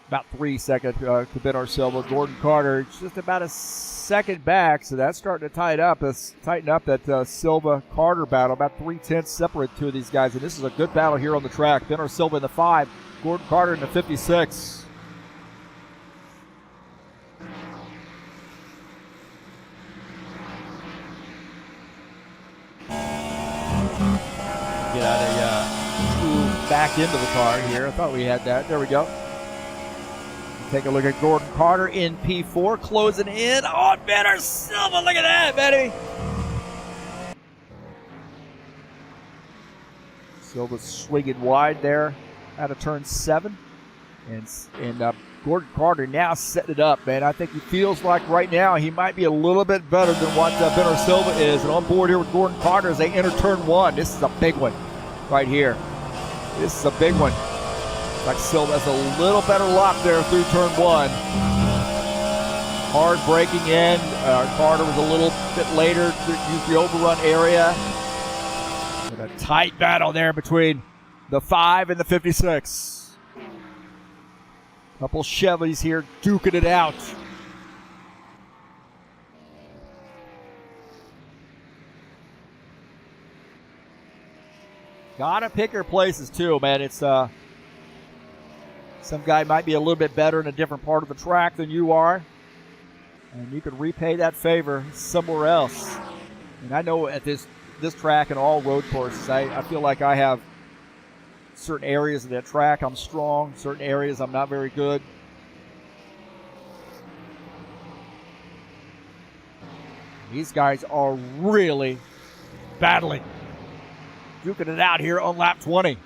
About 3 seconds to Ben Silva. Gordon Carter just about a second back, so that's starting to tighten up that Silva-Carter battle. About 3/10 separate two of these guys, and this is a good battle here on the track. Ben Silva in the 5, Gordon Carter in the 56. Get out move back into the car here. I thought we had that. There we go. Take a look at Gordon Carter in P4, closing in on Ben Silva. Look at that, baby. Silva's swinging wide there out of turn 7. And Gordon Carter now setting it up, man. I think he feels like right now he might be a little bit better than what Ben Silva is. And on board here with Gordon Carter as they enter turn 1. This is a big one right here. This is a big one. Like Silva has a little better lock there through turn 1. Hard braking in. Carter was a little bit later to use the overrun area. And a tight battle there between the 5 and the 56. Couple Chevys here duking it out. Gotta pick your places too, man. It's some guy might be a little bit better in a different part of the track than you are, and you could repay that favor somewhere else. And I know at this track and all road courses, I feel like I have certain areas of that track I'm strong, certain areas I'm not very good. These guys are really battling, duking it out here on lap 20.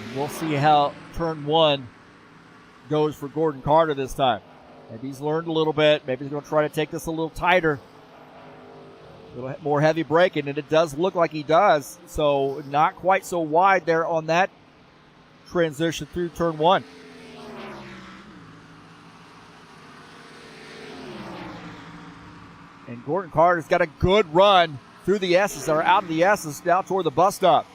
And we'll see how turn 1 goes for Gordon Carter this time. Maybe he's learned a little bit. Maybe he's going to try to take this a little tighter. A little more heavy braking, and it does look like he does. So not quite so wide there on that transition through turn 1. And Gordon Carter's got a good run through the S's, or out of the S's, down toward the bus stop.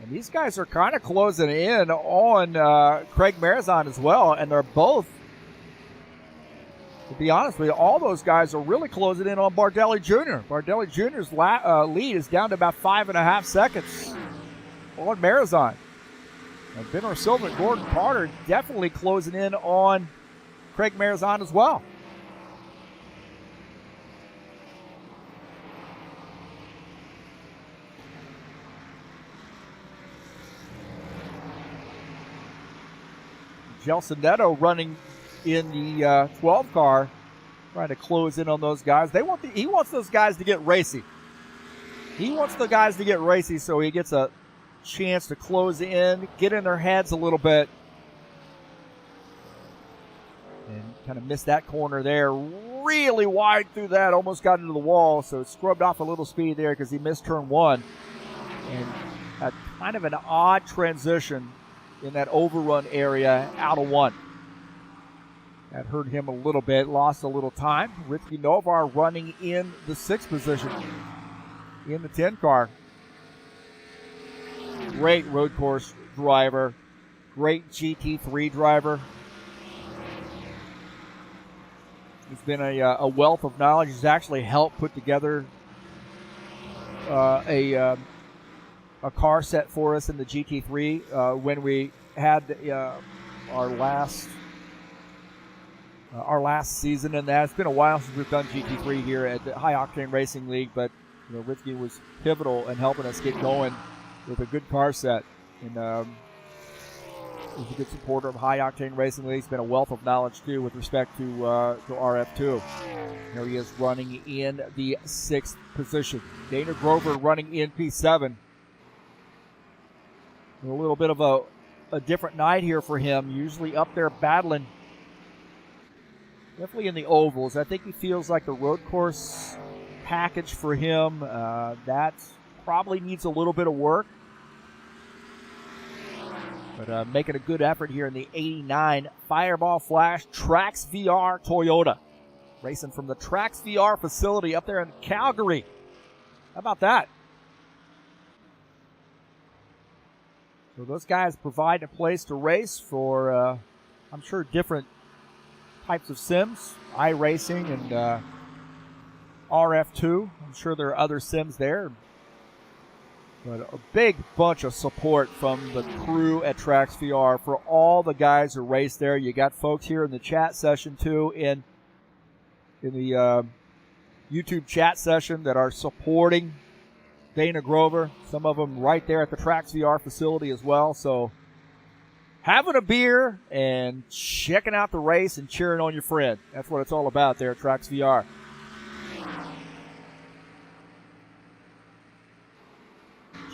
And these guys are kind of closing in on Craig Marizan as well, and they're both, to be honest with you, all those guys are really closing in on Bardelli Jr. Bardelli Jr.'s lead is down to about 5.5 seconds on Marizan. And Ben Silva and Gordon Carter definitely closing in on Craig Marizan as well. Gelson Neto running in the 12 car, trying to close in on those guys. He wants those guys to get racy. He wants the guys to get racy so he gets a chance to close in, get in their heads a little bit. And kind of missed that corner there. Really wide through that, almost got into the wall, so it scrubbed off a little speed there because he missed turn 1. And a kind of an odd transition in that overrun area out of 1. That hurt him a little bit, lost a little time. Ricky Novar running in the 6th position in the 10 car. Great road course driver, great GT3 driver. He's been a wealth of knowledge. He's actually helped put together a car set for us in the GT3 when we had our last season, and that it's been a while since we've done GT3 here at the High Octane Racing League. But Ricky was pivotal in helping us get going with a good car set, and he's a good supporter of High Octane Racing League. He's been a wealth of knowledge too with respect to RF2. Here he is running in the 6th position. Dana Grover running in P7. A little bit of a different night here for him. Usually up there battling, definitely in the ovals. I think he feels like the road course package for him, that probably needs a little bit of work. But making a good effort here in the 89 Fireball Flash Trax VR Toyota. Racing from the Trax VR facility up there in Calgary. How about that? So those guys provide a place to race for, I'm sure, different types of sims, iRacing and RF2. I'm sure there are other sims there. But a big bunch of support from the crew at Trax VR for all the guys who race there. You got folks here in the chat session too, in the YouTube chat session that are supporting Dana Grover. Some of them right there at the Trax VR facility as well. So having a beer and checking out the race and cheering on your friend. That's what it's all about there at Trax VR.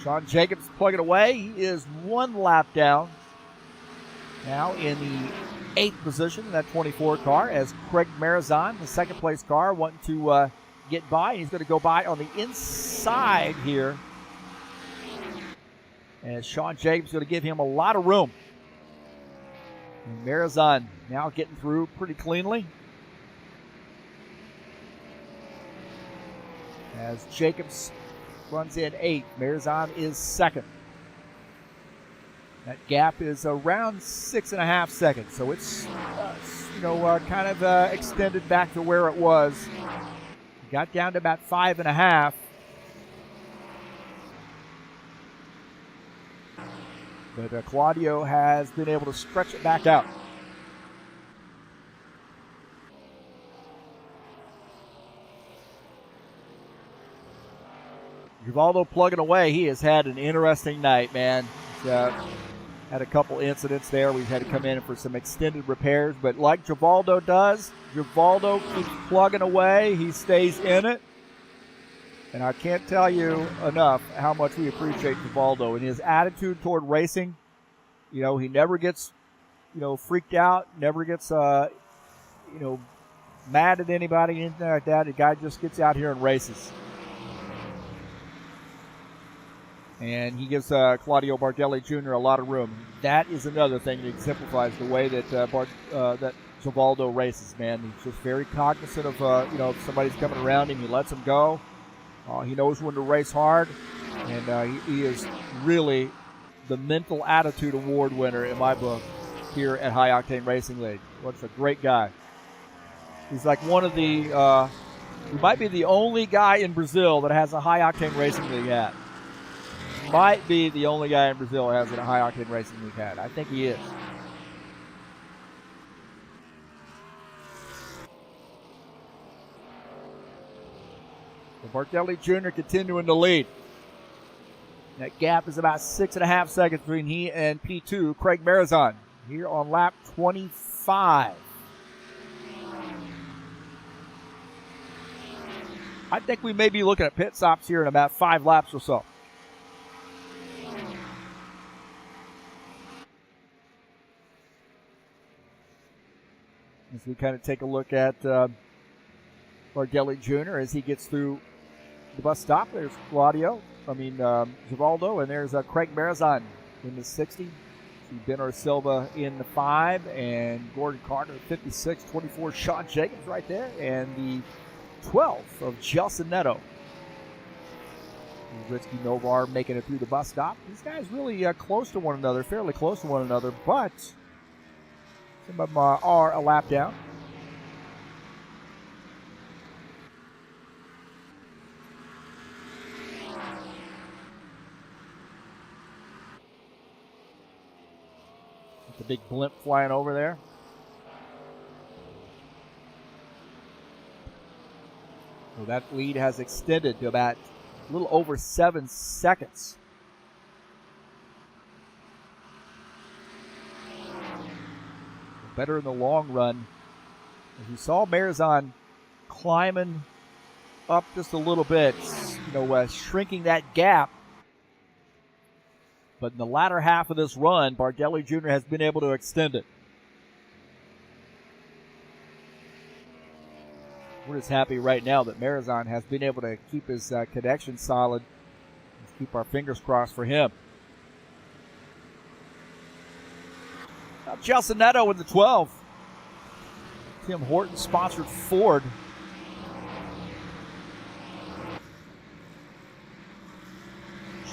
Sean Jacobs plugging away. He is one lap down. Now in the 8th position in that 24 car as Craig Marizan, the 2nd place car, wanting to get by. He's going to go by on the inside here. And Sean Jacobs is going to give him a lot of room. And Marizan now getting through pretty cleanly. As Jacobs runs in 8th. Marizan is 2nd. That gap is around 6.5 seconds, so it's kind of extended back to where it was. Got down to about 5.5. But Claudio has been able to stretch it back out. Givaldo plugging away. He has had an interesting night, man. He's had a couple incidents there. We've had to come in for some extended repairs. But like Givaldo does, Givaldo keeps plugging away. He stays in it. And I can't tell you enough how much we appreciate Givaldo and his attitude toward racing. He never gets, freaked out, never gets, mad at anybody, anything like that. The guy just gets out here and races. And he gives Claudio Bardelli Jr. a lot of room. That is another thing that exemplifies the way that that Givaldo races, man. He's just very cognizant of, if somebody's coming around him, he lets him go. He knows when to race hard. And he is really the mental attitude award winner in my book here at High Octane Racing League. What's a great guy. He's like one of the, he might be the only guy in Brazil that has a High Octane Racing League hat. Might be the only guy in Brazil that has a High Octane Racing League hat. I think he is. So Bardelli Jr. continuing to lead. That gap is about 6.5 seconds between he and P2, Craig Marizan, here on lap 25. I think we may be looking at pit stops here in about 5 laps or so. As we kind of take a look at Bardelli Jr. as he gets through the bus stop. There's Givaldo, and there's Craig Marizan in the 60. Benor Silva in the 5, and Gordon Carter 56, 24. Sean Jacobs right there, and the 12 of Gelson Neto. Ritsky Novar making it through the bus stop. These guys really close to one another, fairly close to one another, but some of them are a lap down. The big blimp flying over there. So that lead has extended to about a little over 7 seconds. Better in the long run. As you saw Marizon climbing up just a little bit, shrinking that gap. But in the latter half of this run, Bardelli Jr. has been able to extend it. We're just happy right now that Marizon has been able to keep his connection solid. Let's keep our fingers crossed for him. Chelsea Neto in the 12. Tim Horton sponsored Ford.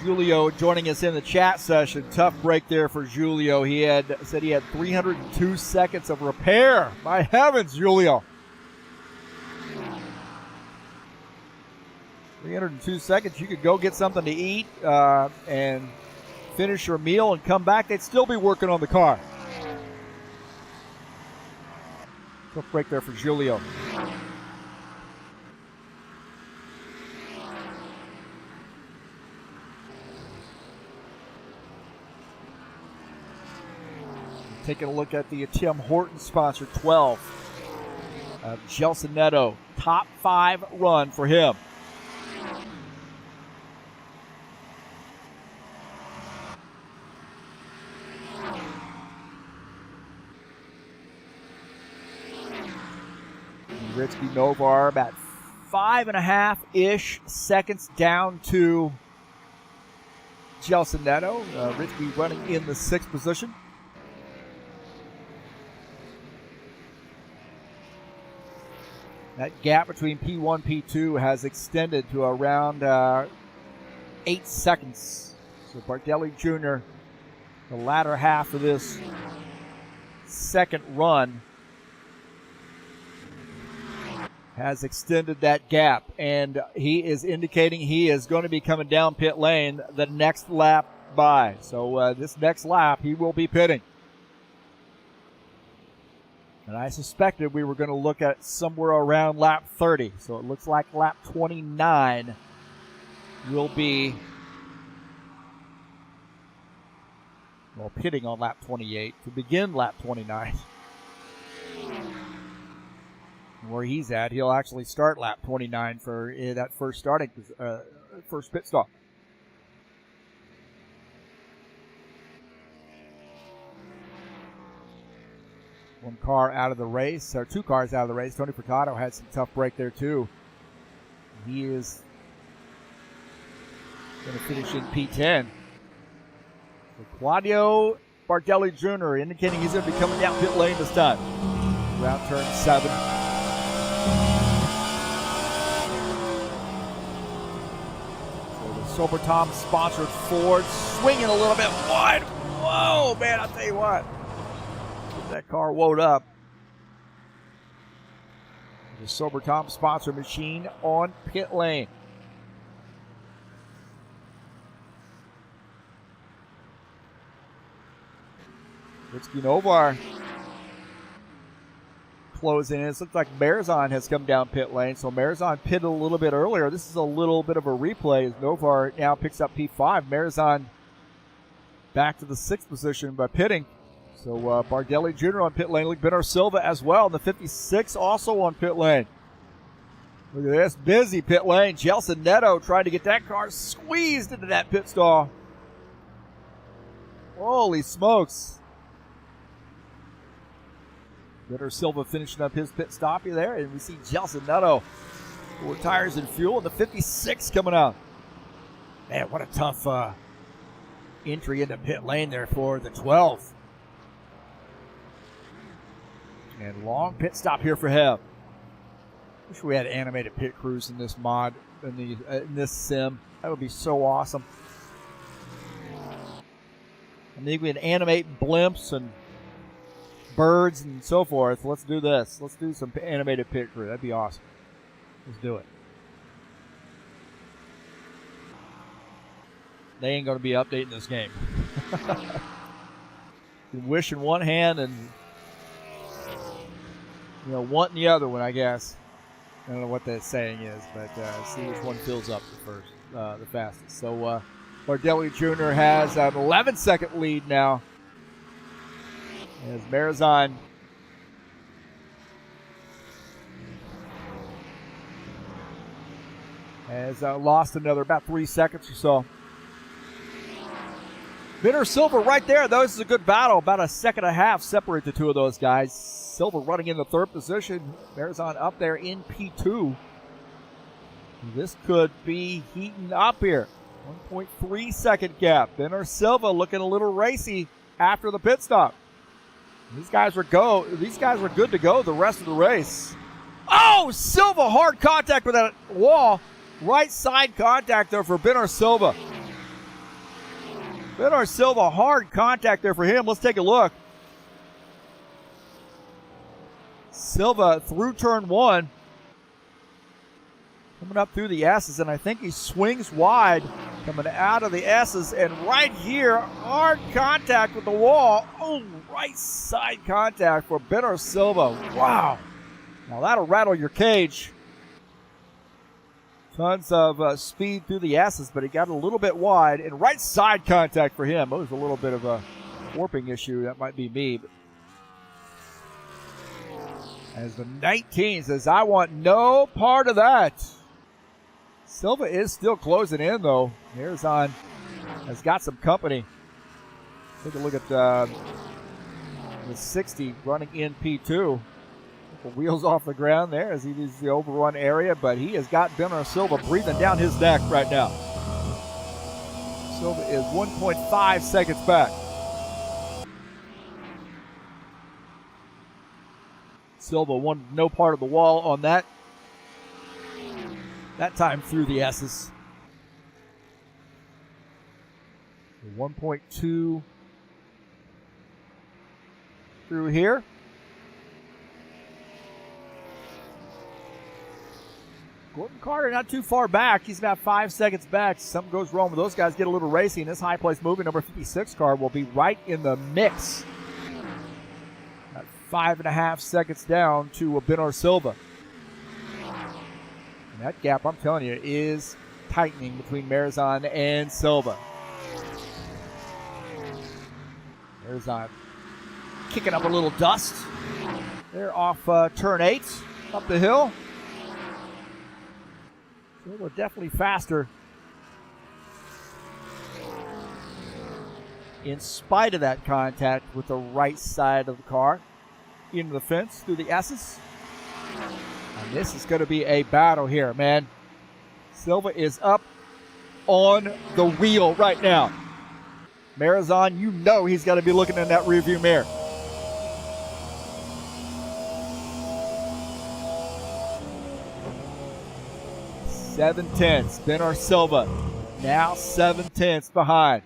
Julio joining us in the chat session. Tough break there for Julio. He said he had 302 seconds of repair. My heavens, Julio. 302 seconds. You could go get something to eat and finish your meal and come back. They'd still be working on the car. Tough break there for Julio. Taking a look at the Tim Horton sponsored 12. Gelson Neto, top 5 run for him. Ritsky Novar about 5.5-ish seconds down to Gelson Neto. Ritsky running in the 6th position. That gap between P1 P2 has extended to around 8 seconds. So Bardelli Jr., the latter half of this second run, has extended that gap, and he is indicating he is going to be coming down pit lane the next lap by. So this next lap, he will be pitting. And I suspected we were going to look at somewhere around lap 30. So it looks like lap 29 will be, well, pitting on lap 28 to begin lap 29. Where he's at, he'll actually start lap 29 for that first first pit stop. One car out of the race, or 2 cars out of the race. Tony Furtado had some tough break there too. He is going to finish in P10. So Claudio Bardelli Jr. indicating he's going to be coming down pit lane this time. Around turn 7. So the Sober Tom sponsored Ford swinging a little bit wide. Whoa, man, I'll tell you what. That car woed up. The Sober Tom sponsor machine on pit lane. Ritsky Novar closing in. It looks like Marizon has come down pit lane. So Marizon pitted a little bit earlier. This is a little bit of a replay as Novar now picks up P5. Marizon back to the 6th position by pitting. So Bardelli Jr. on pit lane. Look, Benner Silva as well. And the 56 also on pit lane. Look at this. Busy pit lane. Gelson Neto trying to get that car squeezed into that pit stall. Holy smokes. Benner Silva finishing up his pit stop there. And we see Gelson Neto. 4 tires and fuel. And the 56 coming out. Man, what a tough entry into pit lane there for the 12. And long pit stop here for him. Wish we had animated pit crews in this mod, in this sim. That would be so awesome. I think we can animate blimps and birds and so forth. Let's do this. Let's do some animated pit crew. That'd be awesome. Let's do it. They ain't going to be updating this game. You can wish in one hand and, want in the other one, I guess. I don't know what that saying is, but see which one fills up the fastest. So Bardelli Jr. has an 11-second lead now as Marizon has lost another about 3 seconds or so. Vinner Silva right there. This is a good battle. About a second and a half separate the two of those guys. Silva running in the third position. Marizon up there in P2. This could be heating up here. 1.3 second gap. Vinner Silva looking a little racy after the pit stop. These guys were good to go the rest of the race. Oh, Silva hard contact with that wall. Right side contact there for Vinner Silva. Vinner Silva, hard contact there for him. Let's take a look. Silva through turn one. Coming up through the S's, and I think he swings wide coming out of the S's. And right here, hard contact with the wall. Oh, right side contact for Vinner Silva. Wow. Now that'll rattle your cage. Tons of speed through the S's, but he got a little bit wide. And right side contact for him. It was a little bit of a warping issue. That might be me. But as the 19 says, I want no part of that. Silva is still closing in, though. Marizon has got some company. Take a look at the 60 running in P2. The wheels off the ground there as he is the overrun area, but he has got Vinner Silva breathing down his neck right now. Silva is 1.5 seconds back. Silva wanted no part of the wall on that time through the S's. 1.2 through here. Gordon Carter not too far back. He's about 5 seconds back. Something goes wrong with those guys. Get a little racy. And this high place moving number 56 car will be right in the mix. About 5.5 seconds down to Vinner Silva. And that gap, I'm telling you, is tightening between Marizon and Silva. Marizon kicking up a little dust. They're off turn 8 up the hill. Silva definitely faster. In spite of that contact with the right side of the car. Into the fence through the S's. And this is going to be a battle here, man. Silva is up on the wheel right now. Marizon, you know he's got to be looking in that rearview mirror. Seven tenths. Vinner Silva now 7 tenths behind.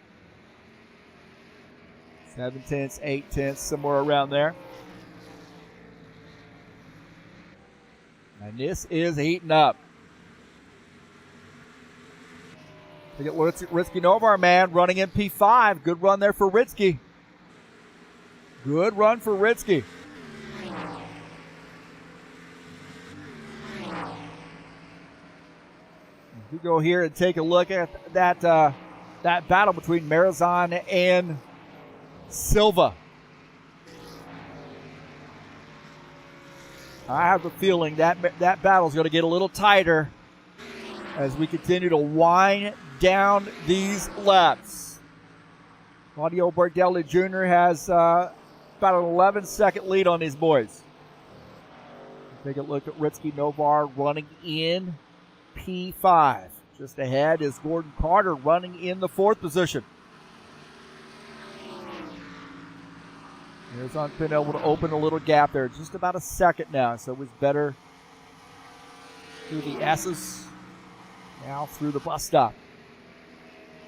7 tenths, 8 tenths, somewhere around there. And this is heating up. Look at Ritzky Novar, man, running in P5. Good run there for Ritzky. Good run for Ritzky. We go here and take a look at that battle between Marizon and Silva. I have a feeling that battle is going to get a little tighter as we continue to wind down these laps. Claudio Bardelli Jr. has about an 11-second lead on these boys. Take a look at Ritzky Novar running in P5. Just ahead is Gordon Carter running in the 4th position. Marizon been able to open a little gap there. Just about a second now, so it was better through the S's. Now through the bus stop.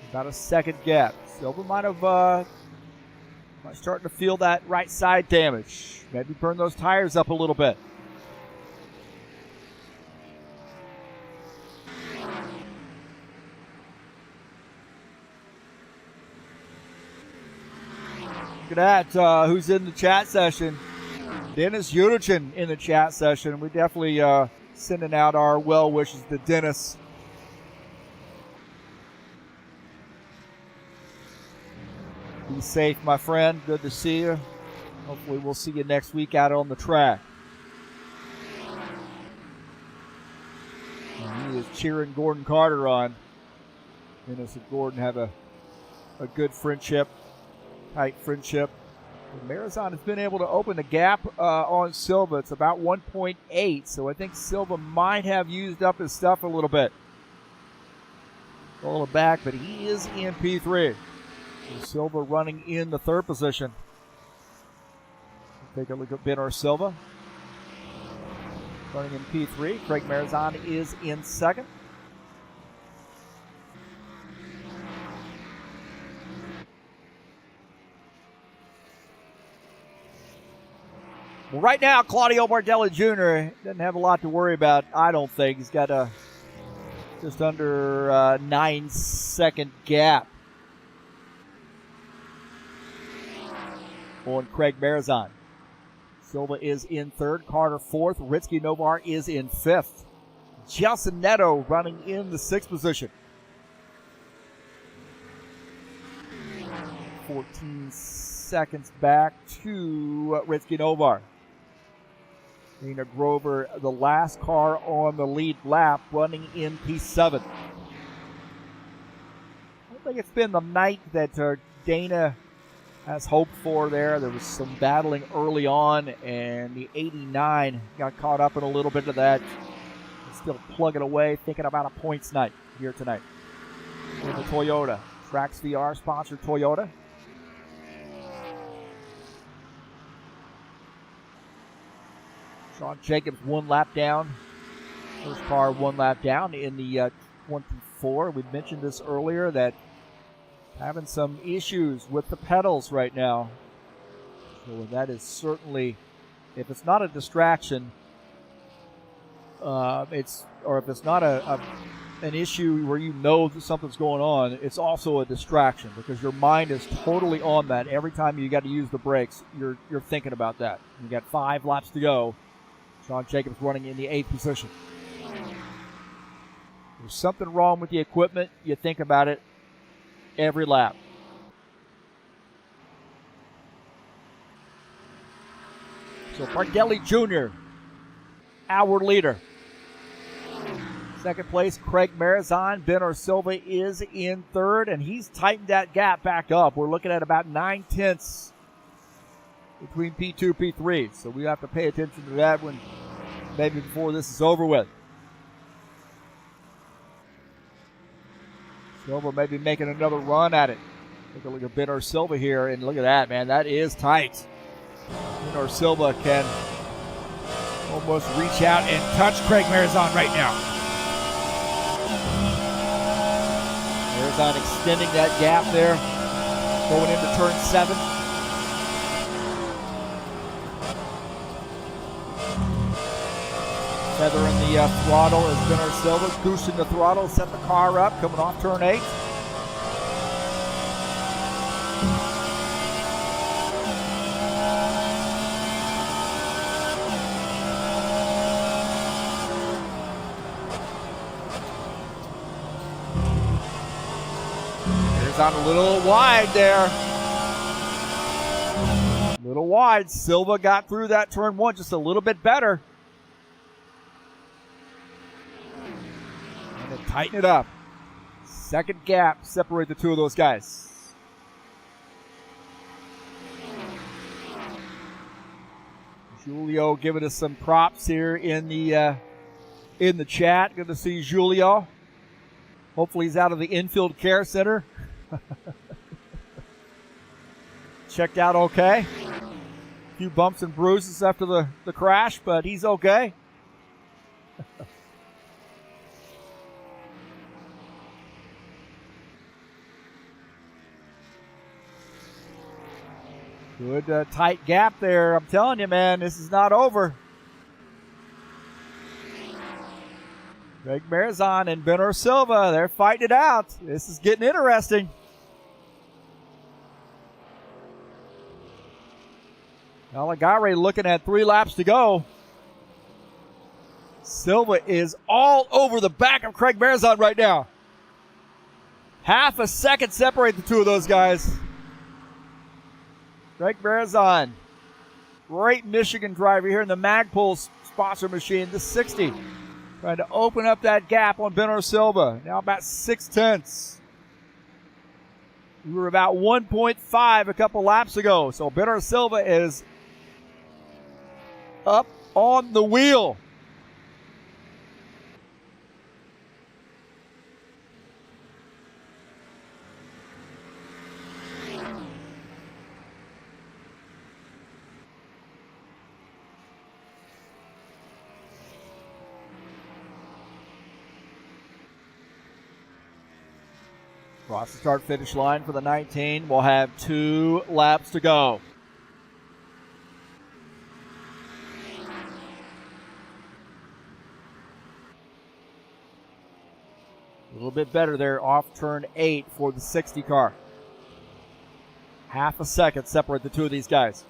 About a second gap. Silva might starting to feel that right side damage. Maybe burn those tires up a little bit. Look at that. Who's in the chat session? Dennis Eudichen in the chat session. We definitely sending out our well wishes to Dennis. Be safe, my friend. Good to see you. Hopefully we'll see you next week out on the track. And he is cheering Gordon Carter on. Dennis and Gordon have a good friendship, tight friendship. Marizon has been able to open the gap on Silva. It's about 1.8, so I think Silva might have used up his stuff a little bit. A little back, but he is in P3. So Silva running in the third position. Take a look at Ben or Silva. Running in P3. Craig Marizon is in second. Well, right now, Claudio Bardelli Jr. doesn't have a lot to worry about, I don't think. He's got a just under 9-second gap on Craig Marizon. Silva is in third, Carter fourth, Ritzky Novar is in fifth. Jelson Neto running in the sixth position. 14 seconds back to Ritzky Novar. Dana Grover, the last car on the lead lap, running in P7. I don't think it's been the night that Dana has hoped for there. There was some battling early on, and the 89 got caught up in a little bit of that. Still plugging away, thinking about a points night here tonight. In the Toyota. Trax VR sponsored Toyota. Sean Jacobs 1 lap down. First car 1 lap down in the 24. We mentioned this earlier that having some issues with the pedals right now. So that is certainly, if it's not a distraction, if it's not an issue where you know that something's going on, it's also a distraction because your mind is totally on that. Every time you got to use the brakes, you're thinking about that. You got 5 laps to go. Sean Jacobs running in the 8th position. There's something wrong with the equipment. You think about it every lap. So Bardelli Jr., our leader. Second place, Craig Marizon. Ben Silva is in third, and he's tightened that gap back up. We're looking at about 9/10 between P2 and P3. So we have to pay attention to that when maybe before this is over with. Silva may be making another run at it. Take a look at Ben Silva here, and look at that, man. That is tight. Ben Silva can almost reach out and touch Craig Marizon right now. Marizon extending that gap there, going into turn 7. Feather in the throttle as Ben Silva goosing the throttle, set the car up, coming off turn 8. It's on a little wide there. A little wide. Silva got through that turn 1 just a little bit better. Tighten it up. Second gap separate the two of those guys. Julio giving us some props here in the chat. Good to see Julio. Hopefully he's out of the infield care center. Checked out okay. A few bumps and bruises after the crash, but he's okay. Good tight gap there. I'm telling you, man, this is not over. Craig Marizon and Ben Silva, they're fighting it out. This is getting interesting. Allegare looking at 3 laps to go. Silva is all over the back of Craig Marizon right now. Half a second separate the two of those guys. Craig Marizon, great Michigan driver here in the Magpul sponsor machine, the 60. Trying to open up that gap on Benner Silva. Now about 6/10. We were about 1.5 a couple laps ago. So Benner Silva is up on the wheel. Across the start-finish line for the 19. We'll have 2 laps to go. A little bit better there off turn 8 for the 60 car. Half a second separate the two of these guys.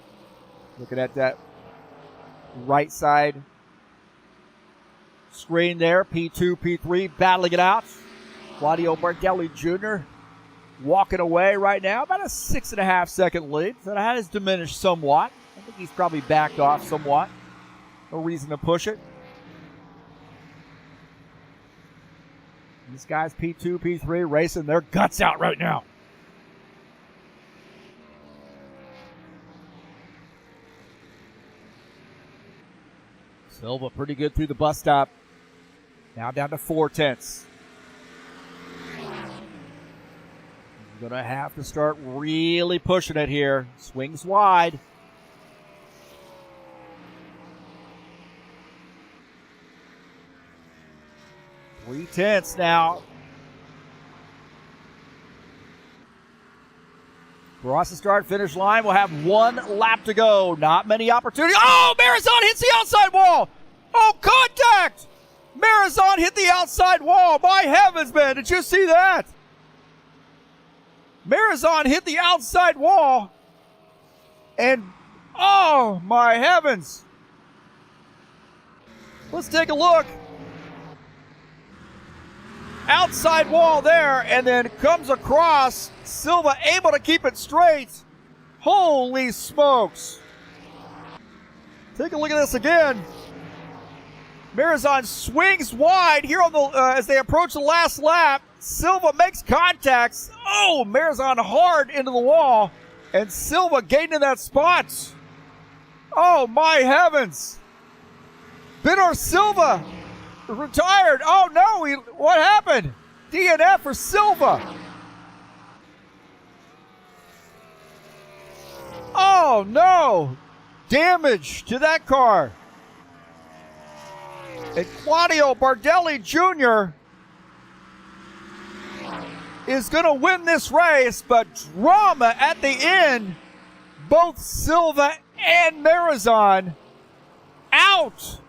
Looking at that right side screen there. P2, P3 battling it out. Claudio Bardelli Jr. walking away right now. About a 6.5 second lead. So that has diminished somewhat. I think he's probably backed off somewhat. No reason to push it. These guys, P2, P3, racing their guts out right now. Silva pretty good through the bus stop. Now down to 4/10. Going to have to start really pushing it here. Swings wide. .3 now. Across the start-finish line, we'll have 1 lap to go. Not many opportunities. Oh, Marizon hits the outside wall. Oh, contact! Marizon hit the outside wall. My heavens, man, did you see that? Marizon hit the outside wall, and oh my heavens. Let's take a look. Outside wall there, and then comes across. Silva able to keep it straight. Holy smokes. Take a look at this again. Marizon swings wide here on the as they approach the last lap. Silva makes contacts. Oh, Marizon hard into the wall. And Silva gaining that spot. Oh, my heavens. Benner Silva retired. Oh, no. What happened? DNF for Silva. Oh, no. Damage to that car. And Claudio Bardelli Jr. is going to win this race, but drama at the end. Both Silva and Marizon out.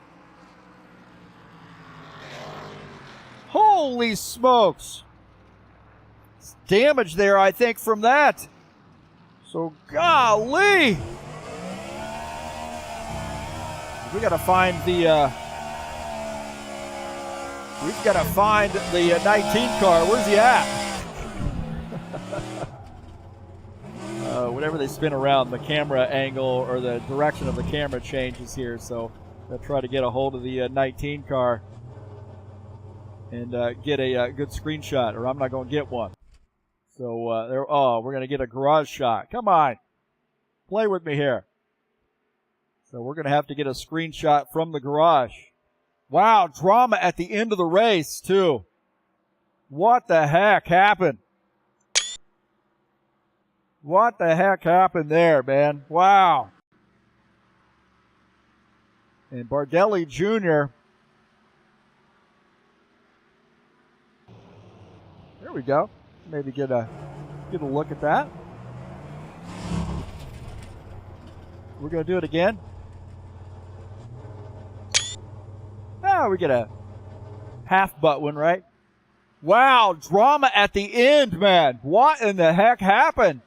Holy smokes. Damage there, I think, from that. So, golly. We got to find the... we've got to find the 19 car. Where's he at? Whenever they spin around, the camera angle or the direction of the camera changes here. So I'll try to get a hold of the 19 car and get a good screenshot, or I'm not going to get one. So we're going to get a garage shot. Come on, play with me here. So we're going to have to get a screenshot from the garage. Wow, drama at the end of the race too. What the heck happened? What the heck happened there, man? Wow. And Bardelli Jr. There we go. Maybe get a look at that. We're going to do it again. Oh, we get a half butt one, right? Wow, drama at the end, man. What in the heck happened?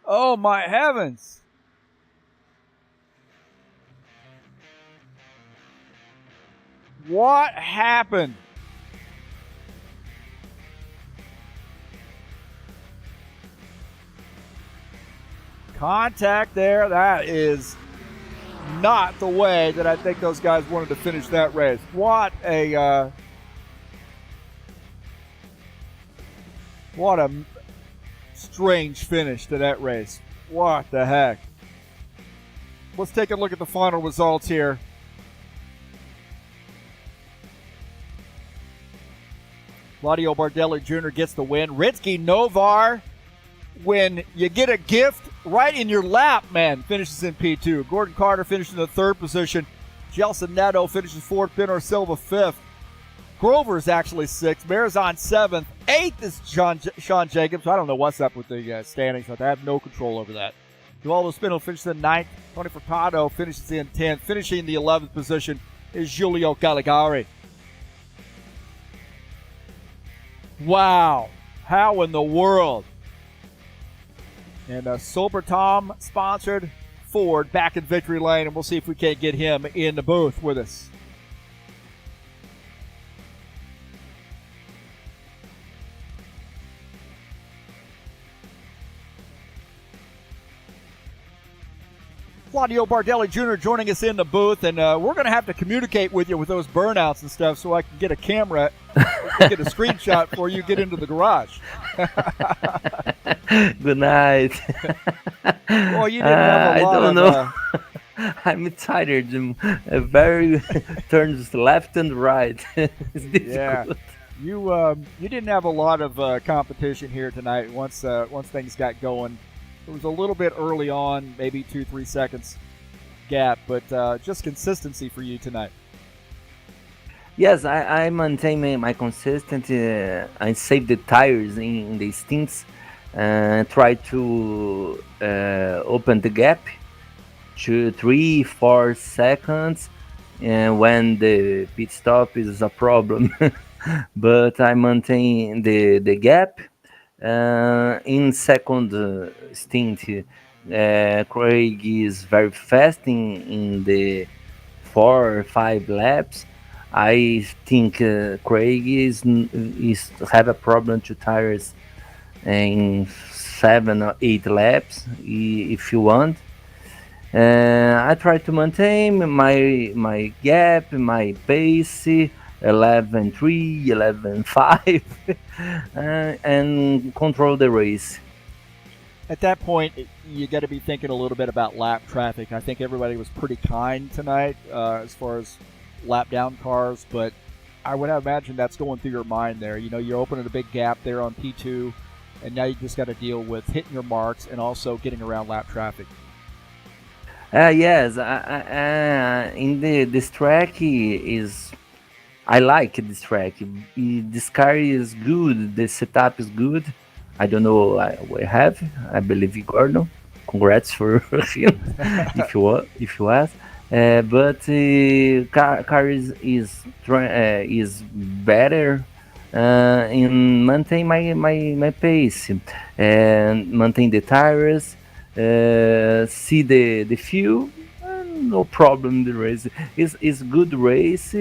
Oh, my heavens. What happened? Contact there. That is not the way that I think those guys wanted to finish that race. What a strange finish to that race. What the heck? Let's take a look at the final results here. Claudio Bardelli Jr. gets the win. Ritzky Novar, when you get a gift right in your lap, man, finishes in P2. Gordon Carter finishes in the third position. Gelson Neto finishes fourth. Benor Silva fifth. Grover is actually sixth. Marizon seventh. Eighth is Sean Jacobs. I don't know what's up with the standings, but I have no control over that. Duvaldo Spindle finishes in ninth. Tony Furtado finishes in 10th. Finishing in the 11th position is Giulio Caligari. Wow. How in the world? And Sober Tom sponsored Ford back in victory lane, and we'll see if we can't get him in the booth with us. Claudio Bardelli Jr. joining us in the booth, and we're going to have to communicate with you with those burnouts and stuff so I can get a camera, get a screenshot for you, get into the garage. Good night. Well, you didn't have a lot I don't of, know. I'm tired. Very turns left and right. It's difficult. Yeah. You didn't have a lot of competition here tonight once things got going. It was a little bit early on, maybe 2-3 seconds gap, but just consistency for you tonight. Yes, I maintain my consistency. I save the tires in the stints and try to open the gap to 3-4 seconds when the pit stop is a problem. But I maintain the gap. In second stint, Craig is very fast in the 4 or 5 laps. I think Craig is have a problem to tires in 7 or 8 laps if you want. I try to maintain my gap, my pace, 11.3, 11.5, and control the race. At that point, you got to be thinking a little bit about lap traffic. I think everybody was pretty kind tonight as far as lap down cars, but I would imagine that's going through your mind there. You know, you're opening a big gap there on P2, and now you just got to deal with hitting your marks and also getting around lap traffic. Yes, in this track is. I like this track. This car is good. The setup is good. I don't know what I have. I believe Gordon. Congrats for him, if you ask. But car is better in maintain my pace and maintain the tires. See the fuel. No problem. The race is good race.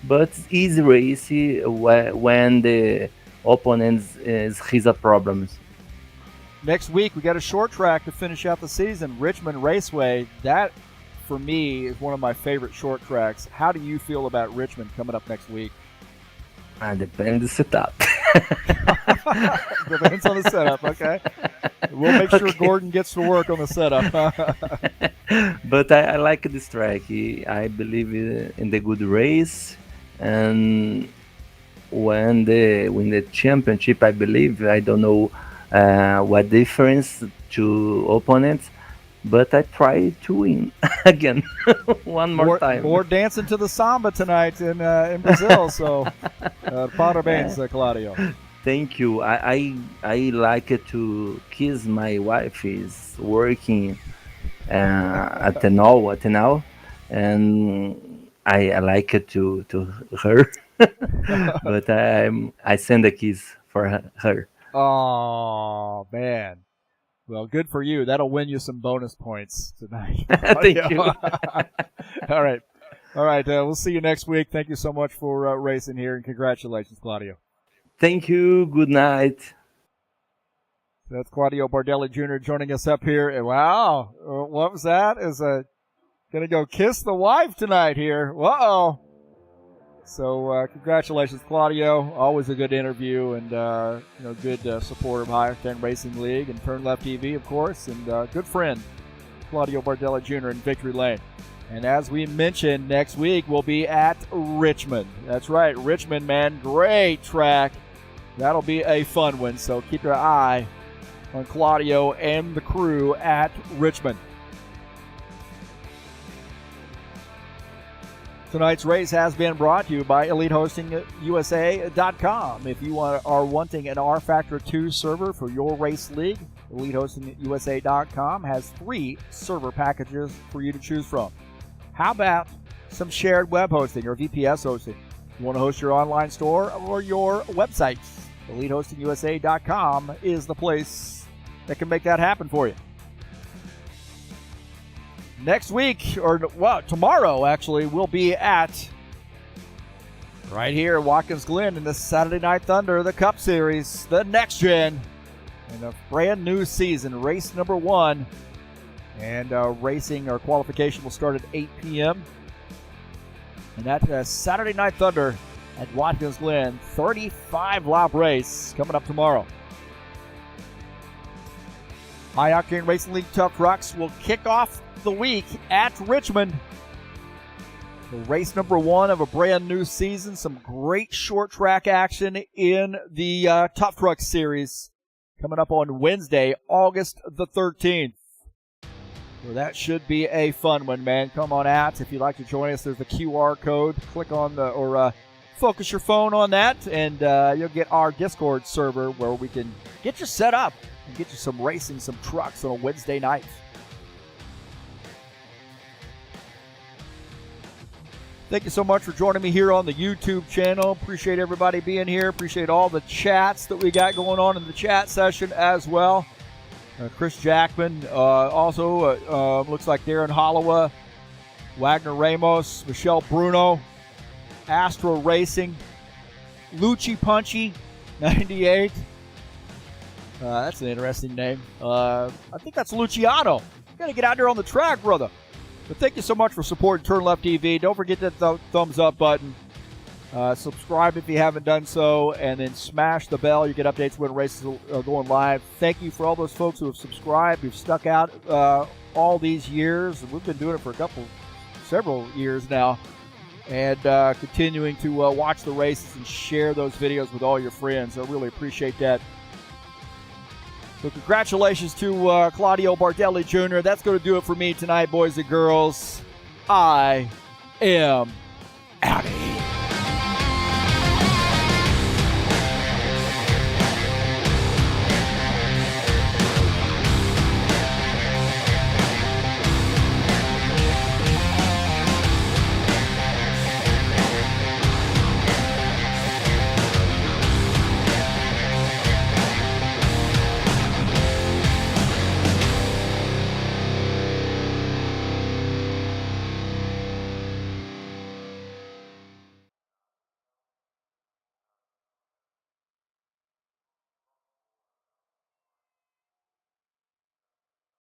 But easy race when the opponent has a problems. Next week, we got a short track to finish out the season, Richmond Raceway. That, for me, is one of my favorite short tracks. How do you feel about Richmond coming up next week? Depends on the setup. Depends on the setup, okay. We'll make sure Gordon gets to work on the setup. But I like this track. I believe in the good race. And when they win the championship, I believe, I don't know what difference to opponents, but I try to win again one more time. More dancing to the samba tonight in Brazil, so parabéns, Claudio. Thank you. I like it to kiss my wife. Is working at the now, and I like it to her, but I send a kiss for her. Oh man, well, good for you. That'll win you some bonus points tonight. Thank you. All right, All right, we'll see you next week. Thank you so much for racing here, and congratulations, Claudio. Thank you. Good night. That's Claudio Bardelli Jr. joining us up here. And wow, what was that? Is going to go kiss the wife tonight here. Uh-oh. So congratulations, Claudio. Always a good interview and good support of High Octane Racing League and TurnLeftTV, of course, and good friend, Claudio Bardelli Jr. in Victory Lane. And as we mentioned, next week we'll be at Richmond. That's right, Richmond, man. Great track. That'll be a fun one, so keep your eye on Claudio and the crew at Richmond. Tonight's race has been brought to you by EliteHostingUSA.com. If you are wanting an rFactor 2 server for your race league, EliteHostingUSA.com has 3 server packages for you to choose from. How about some shared web hosting or VPS hosting? You want to host your online store or your website? EliteHostingUSA.com is the place that can make that happen for you. Next week, tomorrow actually, we'll be at right here at Watkins Glen in the Saturday Night Thunder, the Cup Series, the Next Gen, in a brand new season, race number 1. And racing or qualification will start at 8 p.m. And that's Saturday Night Thunder at Watkins Glen, 35-lap race coming up tomorrow. High Octane Racing League Tough Trucks will kick off the week at Richmond. The race number 1 of a brand new season. Some great short track action in the Tough Truck Series coming up on Wednesday, August the 13th. So that should be a fun one, man. Come on out. If you'd like to join us, there's a QR code. Click on focus your phone on that, and you'll get our Discord server where we can get you set up and get you some racing, some trucks on a Wednesday night. Thank you so much for joining me here on the YouTube channel. Appreciate everybody being here. Appreciate all the chats that we got going on in the chat session as well. Chris Jackman, also looks like Darren Holloway, Wagner Ramos, Michelle Bruno, Astro Racing, Lucci Punchy, 98. That's an interesting name. I think that's Luciano. You got to get out there on the track, brother. But thank you so much for supporting TurnLeftTV. Don't forget that thumbs up button. Subscribe if you haven't done so, and then smash the bell. You get updates when races are going live. Thank you for all those folks who have subscribed, who've stuck out all these years. We've been doing it for several years now, and continuing to watch the races and share those videos with all your friends. I really appreciate that. So congratulations to Claudio Bardelli Jr. That's going to do it for me tonight, boys and girls. I am out of here.